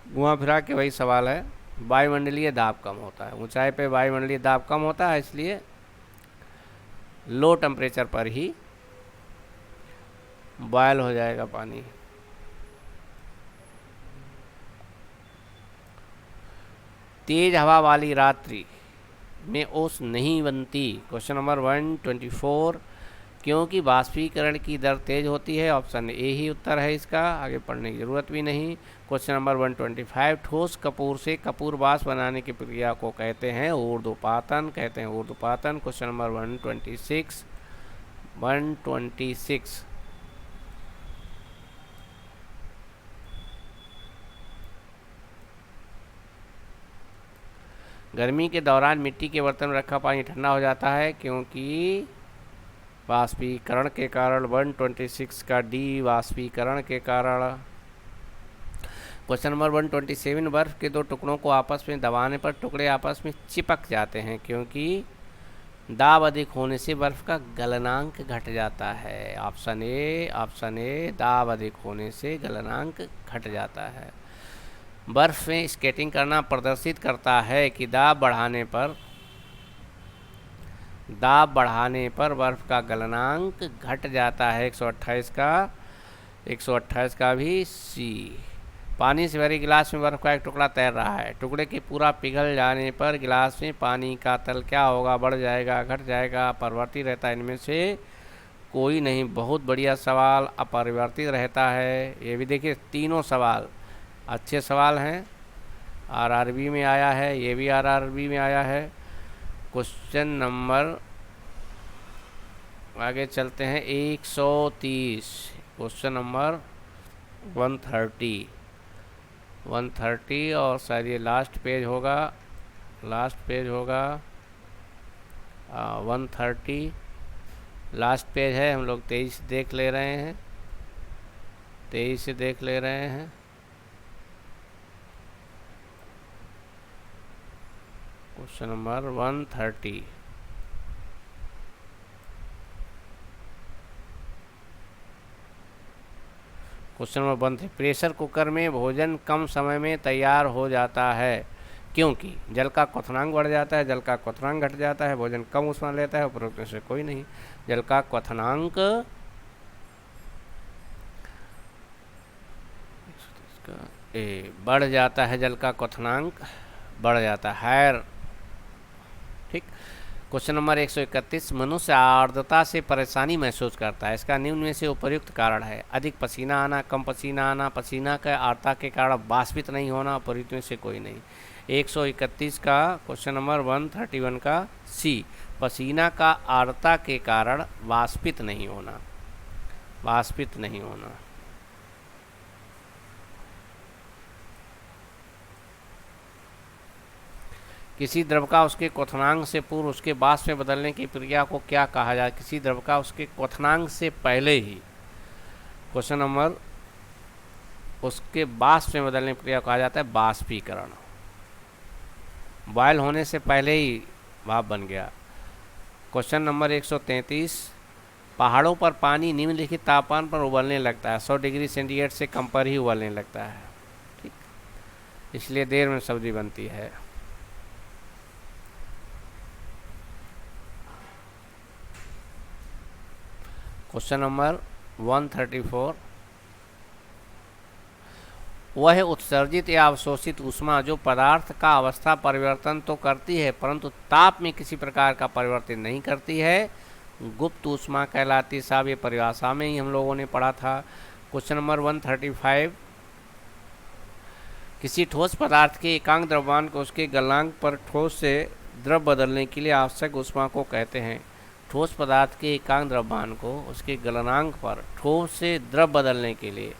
घुमा फिरा के वही सवाल है, वायुमंडलीय दाब कम होता है। ऊंचाई पे वायुमंडलीय दाब कम होता है, इसलिए लो टेम्परेचर पर ही बॉयल हो जाएगा पानी। तेज हवा वाली रात्रि में ओस नहीं बनती। क्वेश्चन नंबर 124, क्योंकि वाष्पीकरण की दर तेज होती है। ऑप्शन ए ही उत्तर है इसका, आगे पढ़ने की जरूरत भी नहीं। क्वेश्चन नंबर 125, ठोस कपूर से कपूर वाष्प बनाने की प्रक्रिया को कहते हैं ऊर्ध्वपातन, कहते हैं ऊर्ध्वपातन। क्वेश्चन नंबर 126, गर्मी के दौरान मिट्टी के बर्तन में रखा पानी ठंडा हो जाता है, क्योंकि वाष्पीकरण के कारण। 126 का डी, वाष्पीकरण के कारण। क्वेश्चन नंबर 127, बर्फ के दो टुकड़ों को आपस में दबाने पर टुकड़े आपस में चिपक जाते हैं, क्योंकि दाब अधिक होने से बर्फ का गलनांक घट जाता है। ऑप्शन ए, दाब अधिक होने से गलनांक घट जाता है। बर्फ में स्केटिंग करना प्रदर्शित करता है कि दाब बढ़ाने पर बर्फ का गलनांक घट जाता है। 128 का भी सी। पानी से भरे गिलास में बर्फ का एक टुकड़ा तैर रहा है, टुकड़े के पूरा पिघल जाने पर गिलास में पानी का तल क्या होगा, बढ़ जाएगा, घट जाएगा, अपरिवर्तित रहता है। इनमें से कोई नहीं। बहुत बढ़िया सवाल, अपरिवर्तित रहता है। ये भी देखिए, तीनों सवाल अच्छे सवाल हैं, आरआरबी में आया है, ये भी आरआरबी में आया है। क्वेश्चन नंबर, आगे चलते हैं, 130। क्वेश्चन नंबर 130 और शायद ये लास्ट पेज होगा 130 लास्ट पेज है। हम लोग 23 देख ले रहे हैं, 23 से देख ले रहे हैं। Question number 130, question number 1 pressure cooker में भोजन कम समय में तैयार हो जाता है, क्योंकि जल का क्वथनांक बढ़ जाता है, जल का क्वथनांक घट जाता है, भोजन कम ऊष्मा लेता है। उपरोक्त में से कोई नहीं। जल का क्वथनांक बढ़ जाता है, जल का क्वथनांक बढ़ जाता है। ठीक। क्वेश्चन नंबर 131, मनुष्य आर्द्रता से परेशानी महसूस करता है, इसका निम्न में से उपर्युक्त कारण है। अधिक पसीना आना, कम पसीना आना, पसीना का आर्द्रता के कारण वाष्पित नहीं होना, उपर्युक्त में से कोई नहीं। 131 का क्वेश्चन नंबर 131 का सी, पसीना का आर्द्रता के कारण वाष्पित नहीं होना, वाष्पित नहीं होना। किसी द्रव का उसके क्वथनांक से पूर्व उसके वाष्प में बदलने की प्रक्रिया को क्या कहा जाए? किसी द्रव का उसके क्वथनांक से पहले ही, क्वेश्चन नंबर, उसके वाष्प में बदलने की प्रक्रिया को कहा जाता है वाष्पीकरण। बॉयल होने से पहले ही भाप बन गया। क्वेश्चन नंबर 133, पहाड़ों पर पानी निम्नलिखित तापमान पर उबलने लगता है, 100 डिग्री सेंटीग्रेड से कम पर ही उबलने लगता है। ठीक, इसलिए देर में सब्जी बनती है। क्वेश्चन नंबर 134, वह उत्सर्जित या अवशोषित ऊष्मा जो पदार्थ का अवस्था परिवर्तन तो करती है परंतु ताप में किसी प्रकार का परिवर्तन नहीं करती है, गुप्त ऊष्मा कहलाती। साहब ये परिभाषा में ही हम लोगों ने पढ़ा था। क्वेश्चन नंबर 135, किसी ठोस पदार्थ के एकांक द्रव्यमान को उसके गलनांक पर ठोस से द्रव बदलने के लिए आवश्यक ऊष्मा को कहते हैं। ठोस पदार्थ के एकांक द्रव्यमान को उसके गलनांक पर ठोस से द्रव बदलने के लिए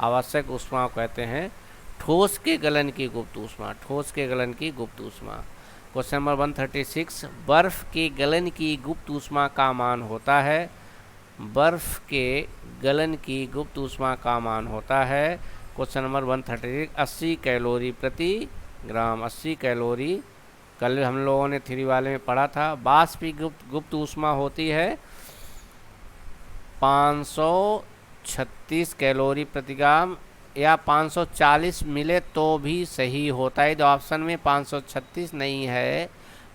आवश्यक ऊष्मा को कहते हैं ठोस के गलन की गुप्त ऊष्मा, ठोस के गलन की गुप्त ऊष्मा। क्वेश्चन नंबर 136, बर्फ के गलन की गुप्त ऊष्मा का मान होता है बर्फ के गलन की गुप्त ऊष्मा का मान होता है। क्वेश्चन नंबर 138, 80 कैलोरी प्रति ग्राम। 80 कैलोरी कल हम लोगों ने थ्री वाले में पढ़ा था। वाष्प की गुप्त ऊष्मा होती है 536 कैलोरी प्रति ग्राम, या 540 मिले तो भी सही होता है। तो ऑप्शन में 536 नहीं है,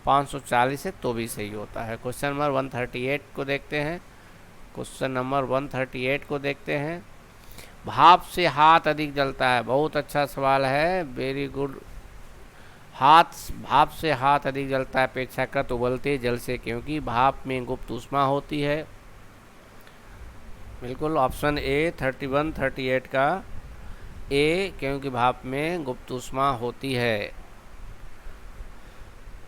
540 है तो भी सही होता है। क्वेश्चन नंबर 138 को देखते हैं। क्वेश्चन नंबर 138 को देखते हैं। भाप से हाथ अधिक जलता है। बहुत अच्छा सवाल है, वेरी गुड। भाप से हाथ अधिक जलता है अपेक्षाकृत उबलते जल से, क्योंकि भाप में गुप्त ऊष्मा होती है। बिल्कुल ऑप्शन ए 31 38 का ए, क्योंकि भाप में गुप्त ऊष्मा होती है।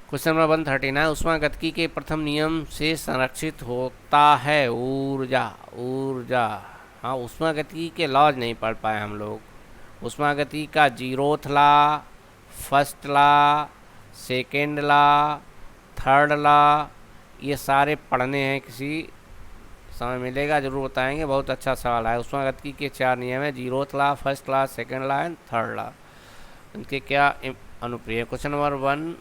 क्वेश्चन नंबर 139, ऊष्मागतिकी के प्रथम नियम से संरक्षित होता है ऊर्जा। ऊर्जा, हाँ, ऊष्मागतिकी के लॉज नहीं पढ़ पाए हम लोग। ऊष्मागतिकी का 0th law, first law, second law, third law, ये सारे पढ़ने हैं, किसी समय मिलेगा जरूर बताएंगे। बहुत अच्छा सवाल है। ऊष्मागतिकी के 4 नियम है, 0th law, first law, second law and third law. इनके क्या अनुप्रिय। क्वेश्चन नंबर 1,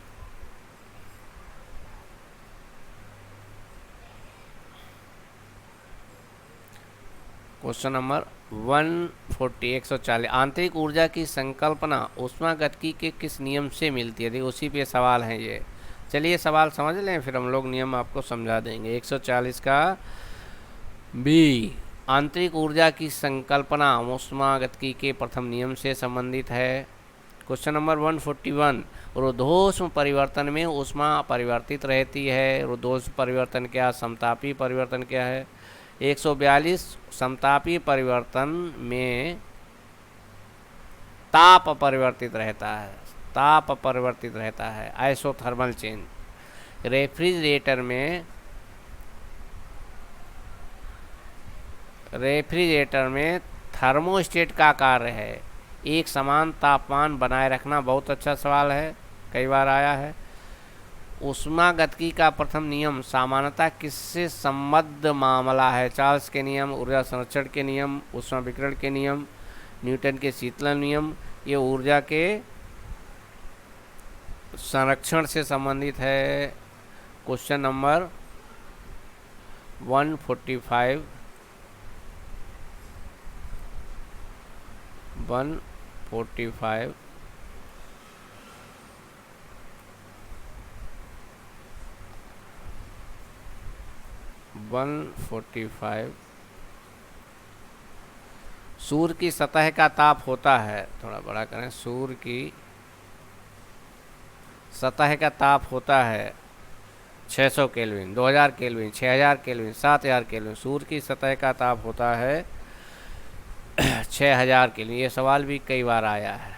क्वेश्चन नंबर 140 आंतरिक ऊर्जा की संकल्पना ऊष्मागतिकी के किस नियम से मिलती है। देखिए उसी पे सवाल है ये। चलिए सवाल समझ लें, फिर हम लोग नियम आपको समझा देंगे। 140 का बी, आंतरिक ऊर्जा की संकल्पना ऊष्मागतिकी के प्रथम नियम से संबंधित है। क्वेश्चन नंबर 141, रुद्धोष्म परिवर्तन में ऊष्मा परिवर्तित रहती है। रुद्धोष्म परिवर्तन क्या, समतापी परिवर्तन क्या है। 142, समतापी परिवर्तन में ताप परिवर्तित रहता है। ताप परिवर्तित रहता है, आइसोथर्मल चेंज। रेफ्रिजरेटर में थर्मोस्टेट का कार्य है एक समान तापमान बनाए रखना। बहुत अच्छा सवाल है, कई बार आया है। ऊष्मागतिकी का प्रथम नियम सामान्यतः किससे संबद्ध मामला है। चार्ल्स के नियम, ऊर्जा संरक्षण के नियम, ऊष्मा विकिरण के नियम, न्यूटन के शीतलन नियम। ये ऊर्जा के संरक्षण से संबंधित है। क्वेश्चन नंबर 145 145 सूर्य की सतह का ताप होता है, थोड़ा बड़ा करें, सूर्य की सतह का ताप होता है 600 केल्विन, 2000 केल्विन, 6000 केल्विन, 7000 केल्विन। सूर्य की सतह का ताप होता है 6000 केल्विन। ये सवाल भी कई बार आया है।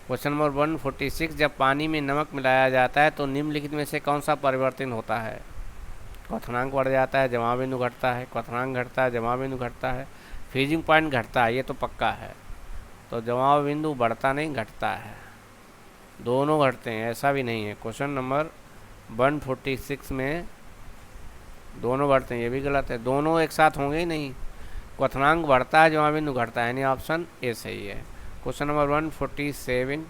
क्वेश्चन नंबर 146, जब पानी में नमक मिलाया जाता है तो निम्नलिखित में से कौन सा परिवर्तन होता है। क्वथनांक बढ़ जाता है, जमाव बिंदु घटता है। क्वथनांक घटता है, जमाव बिंदु घटता है। फ्रीजिंग पॉइंट घटता है, ये तो पक्का है। तो जमाव बिंदु बढ़ता नहीं, घटता है। दोनों घटते हैं, ऐसा भी नहीं है। क्वेश्चन नंबर 146 में दोनों बढ़ते हैं, ये भी गलत है। दोनों एक साथ होंगे ही नहीं। क्वथनांक बढ़ता है, जमाव बिंदु घटता है, यानी ऑप्शन ए सही है। क्वेश्चन नंबर 147,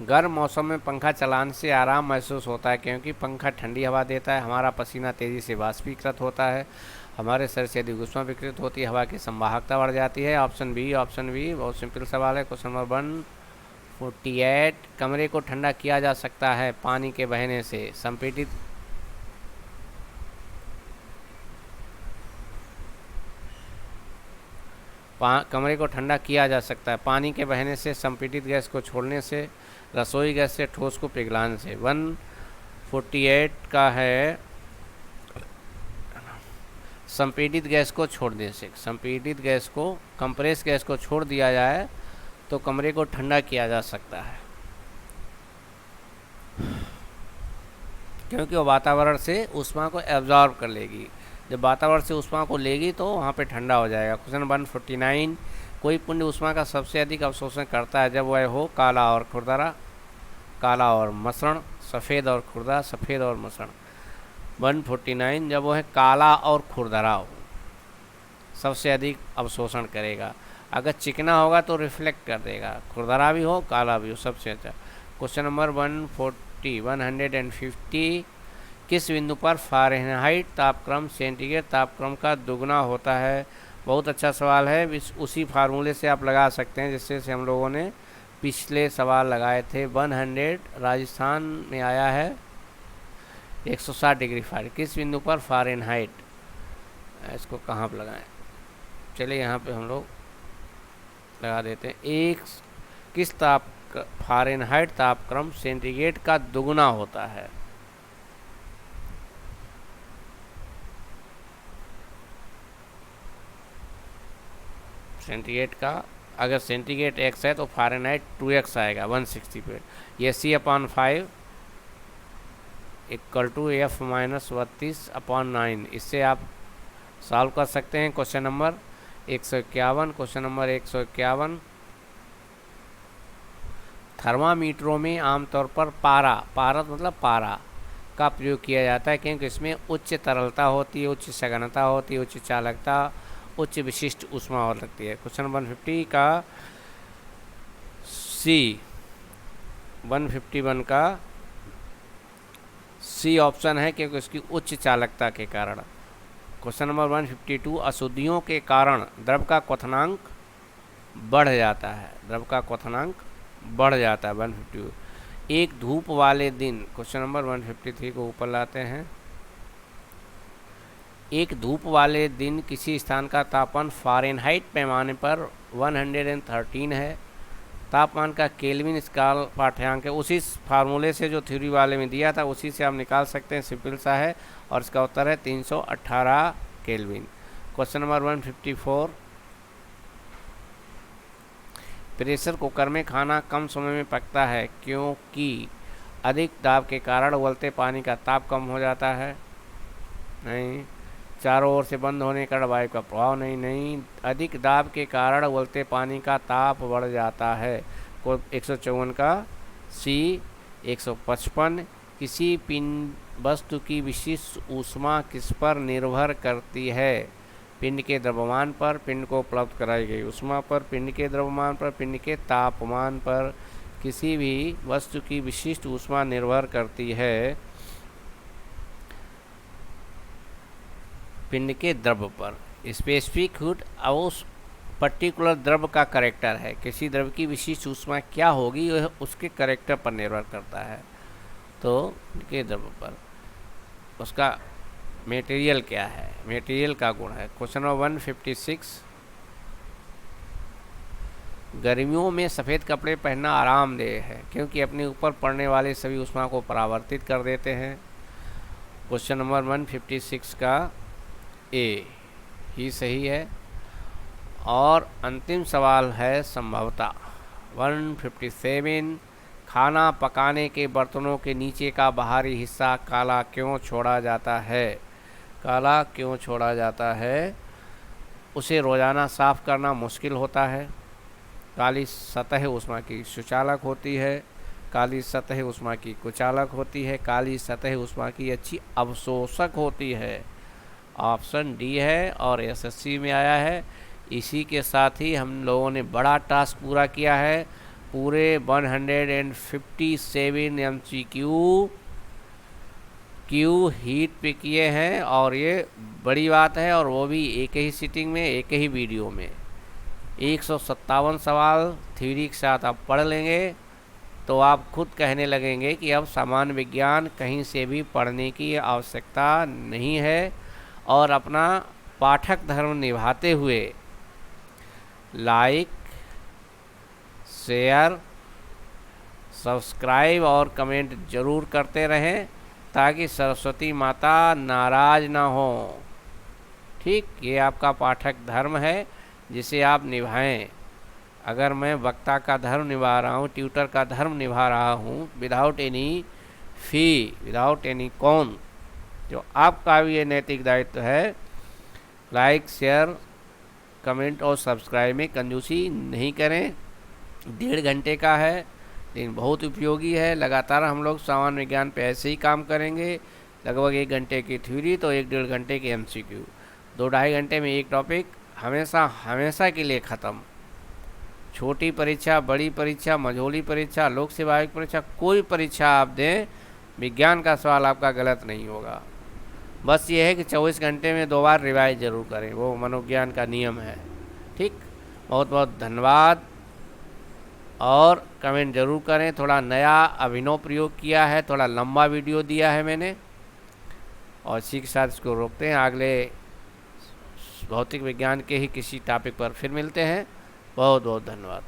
गर्म मौसम में पंखा चलाने से आराम महसूस होता है, क्योंकि पंखा ठंडी हवा देता है। हमारा पसीना तेज़ी से वाष्पीकृत होता है। हमारे शरीर से अधिक ऊष्मा विकृत होती है, हवा की संवाहकता बढ़ जाती है। Option B, option B. बहुत सिंपल सवाल है। क्वेश्चन नंबर 148, कमरे को ठंडा किया जा सकता है पानी के बहने से। संपीड़ित कमरे को ठंडा किया जा सकता है पानी के बहने से, संपीड़ित गैस को छोड़ने से, रसोई गैस से, ठोस को पिघलाने से। 148 का है संपीड़ित गैस को छोड़ने से। संपीड़ित गैस को, कंप्रेस गैस को छोड़ दिया जाए तो कमरे को ठंडा किया जा सकता है, क्योंकि वो वातावरण से ऊष्मा को एब्जॉर्ब कर लेगी। जब वातावरण से ऊष्मा को लेगी तो वहाँ पे ठंडा हो जाएगा। क्वेश्चन 149, कोई पुंज ऊष्मा का सबसे अधिक अवशोषण करता है जब वह हो काला और खुरदरा, काला और मसृण, सफ़ेद और खुरदरा, सफ़ेद और मसृण। 149, जब वह काला और खुरदरा हो सबसे अधिक अवशोषण करेगा। अगर चिकना होगा तो रिफ्लेक्ट कर देगा, खुरदरा भी हो काला भी हो सबसे अच्छा। क्वेश्चन नंबर 150, किस बिंदु पर फ़ारेनहाइट तापक्रम सेंटीग्रेड तापक्रम का दुगना होता है? बहुत अच्छा सवाल है। उसी फार्मूले से आप लगा सकते हैं जिससे से हम लोगों ने पिछले सवाल लगाए थे। 100 राजस्थान में आया है 160 डिग्री फ़ारेनहाइट। किस बिंदु पर फ़ारेनहाइट, इसको कहाँ पर लगाएं? चलिए यहाँ पे हम लोग लगा देते हैं। किस फ़ारेनहाइट तापक्रम सेंटीग्रेड का दुगना होता है? सेंटीग्रेड का, अगर सेंटीग्रेड x है तो फ़ारेनहाइट 2x आएगा 160 पे। ये C/5 equal to F minus 32/9। इससे आप सॉल्व कर सकते हैं। क्वेश्चन नंबर 151, क्वेश्चन नंबर 151, थर्मामीटरों में आमतौर पर पारा मतलब पारा का प्रयोग किया जाता है क्योंकि इसमें उच्च तरलता होती है, उच्च सघनता होती है, उच्च चालकता, उच्च विशिष्ट ऊष्मा हो सकती है। क्वेश्चन 150 का सी, 151 का सी ऑप्शन है क्योंकि उसकी उच्च चालकता के कारण। क्वेश्चन नंबर 152, अशुद्धियों के कारण द्रव का क्वथनांक बढ़ जाता है, द्रव का क्वथनांक बढ़ जाता है। 152, एक धूप वाले दिन, क्वेश्चन नंबर 153 को ऊपर लाते हैं। एक धूप वाले दिन किसी स्थान का तापमान फ़ारेनहाइट पैमाने पर 113 है। तापमान का केल्विन स्केल पाठ्यांक है। उसी फार्मूले से जो थ्योरी वाले में दिया था उसी से आप निकाल सकते हैं, सिंपल सा है। और इसका उत्तर है 318 kelvin. Question number 154, pressure cooker में खाना कम समय में पकता है क्योंकि अधिक दाब के कारण उबलते पानी का ताप कम हो जाता है। नहीं। चारों ओर से बंद होने का वायु का प्रभाव नहीं। अधिक दाब के कारण उबलते पानी का ताप बढ़ जाता है। को 154 का सी। 155, किसी पिंड वस्तु की विशिष्ट ऊष्मा किस पर निर्भर करती है? पिंड के द्रव्यमान पर, पिंड को उपलब्ध कराई गई ऊष्मा पर, पिंड के द्रव्यमान पर, पिंड के तापमान पर। किसी भी वस्तु की विशिष्ट ऊष्मा निर्भर करती है पिंड के द्रव पर। स्पेसिफिक हीट उस पर्टिकुलर द्रव का करेक्टर है। किसी द्रव की विशिष्ट ऊष्मा क्या होगी वह उसके करेक्टर पर निर्भर करता है। तो के द्रव पर उसका मटेरियल क्या है, मटेरियल का गुण है। क्वेश्चन नंबर 156, गर्मियों में सफ़ेद कपड़े पहनना आरामदेह है क्योंकि अपने ऊपर पड़ने वाले सभी ऊष्मा को परावर्तित कर देते हैं। क्वेश्चन नंबर 156 का ए ही सही है। और अंतिम सवाल है संभवतः 157, खाना पकाने के बर्तनों के नीचे का बाहरी हिस्सा काला क्यों छोड़ा जाता है? काला क्यों छोड़ा जाता है? उसे रोज़ाना साफ करना मुश्किल होता है। काली सतह ऊष्मा की सुचालक होती है, काली सतह ऊष्मा की कुचालक होती है, काली सतह ऊष्मा की अच्छी अवशोषक होती है। ऑप्शन डी है और एसएससी में आया है। इसी के साथ ही हम लोगों ने बड़ा टास्क पूरा किया है। पूरे 157 MCQ हीट पे किए हैं और ये बड़ी बात है, और वो भी एक ही सीटिंग में, एक ही वीडियो में। 157 सवाल थ्योरी के साथ आप पढ़ लेंगे तो आप खुद कहने लगेंगे कि अब सामान्य विज्ञान कहीं से भी पढ़ने की आवश्यकता नहीं है। और अपना पाठक धर्म निभाते हुए लाइक, शेयर, सब्सक्राइब और कमेंट ज़रूर करते रहें ताकि सरस्वती माता नाराज़ ना हो। ठीक, ये आपका पाठक धर्म है जिसे आप निभाएं। अगर मैं वक्ता का धर्म निभा रहा हूँ, ट्यूटर का धर्म निभा रहा हूँ विदाउट एनी फी, विदाउट एनी कॉन, जो आपका भी ये नैतिक दायित्व है, लाइक शेयर कमेंट और सब्सक्राइब में कंजूसी नहीं करें। 1.5 घंटे का है लेकिन बहुत उपयोगी है। लगातार हम लोग सामान्य विज्ञान पे ऐसे ही काम करेंगे। लगभग 1 घंटे की थ्योरी तो 1-1.5 घंटे की MCQ, 2-2.5 घंटे में एक टॉपिक हमेशा हमेशा के लिए ख़त्म। छोटी परीक्षा, बड़ी परीक्षा, मझोली परीक्षा, लोक सेवा आयोग परीक्षा, कोई परीक्षा आप दें, विज्ञान का सवाल आपका गलत नहीं होगा। बस ये है कि 24 घंटे में 2 बार रिवाइज जरूर करें, वो मनोविज्ञान का नियम है। ठीक, बहुत बहुत धन्यवाद और कमेंट जरूर करें। थोड़ा नया अभिनव प्रयोग किया है, थोड़ा लंबा वीडियो दिया है मैंने, और इसी के साथ इसको रोकते हैं। अगले भौतिक विज्ञान के ही किसी टॉपिक पर फिर मिलते हैं। बहुत बहुत धन्यवाद।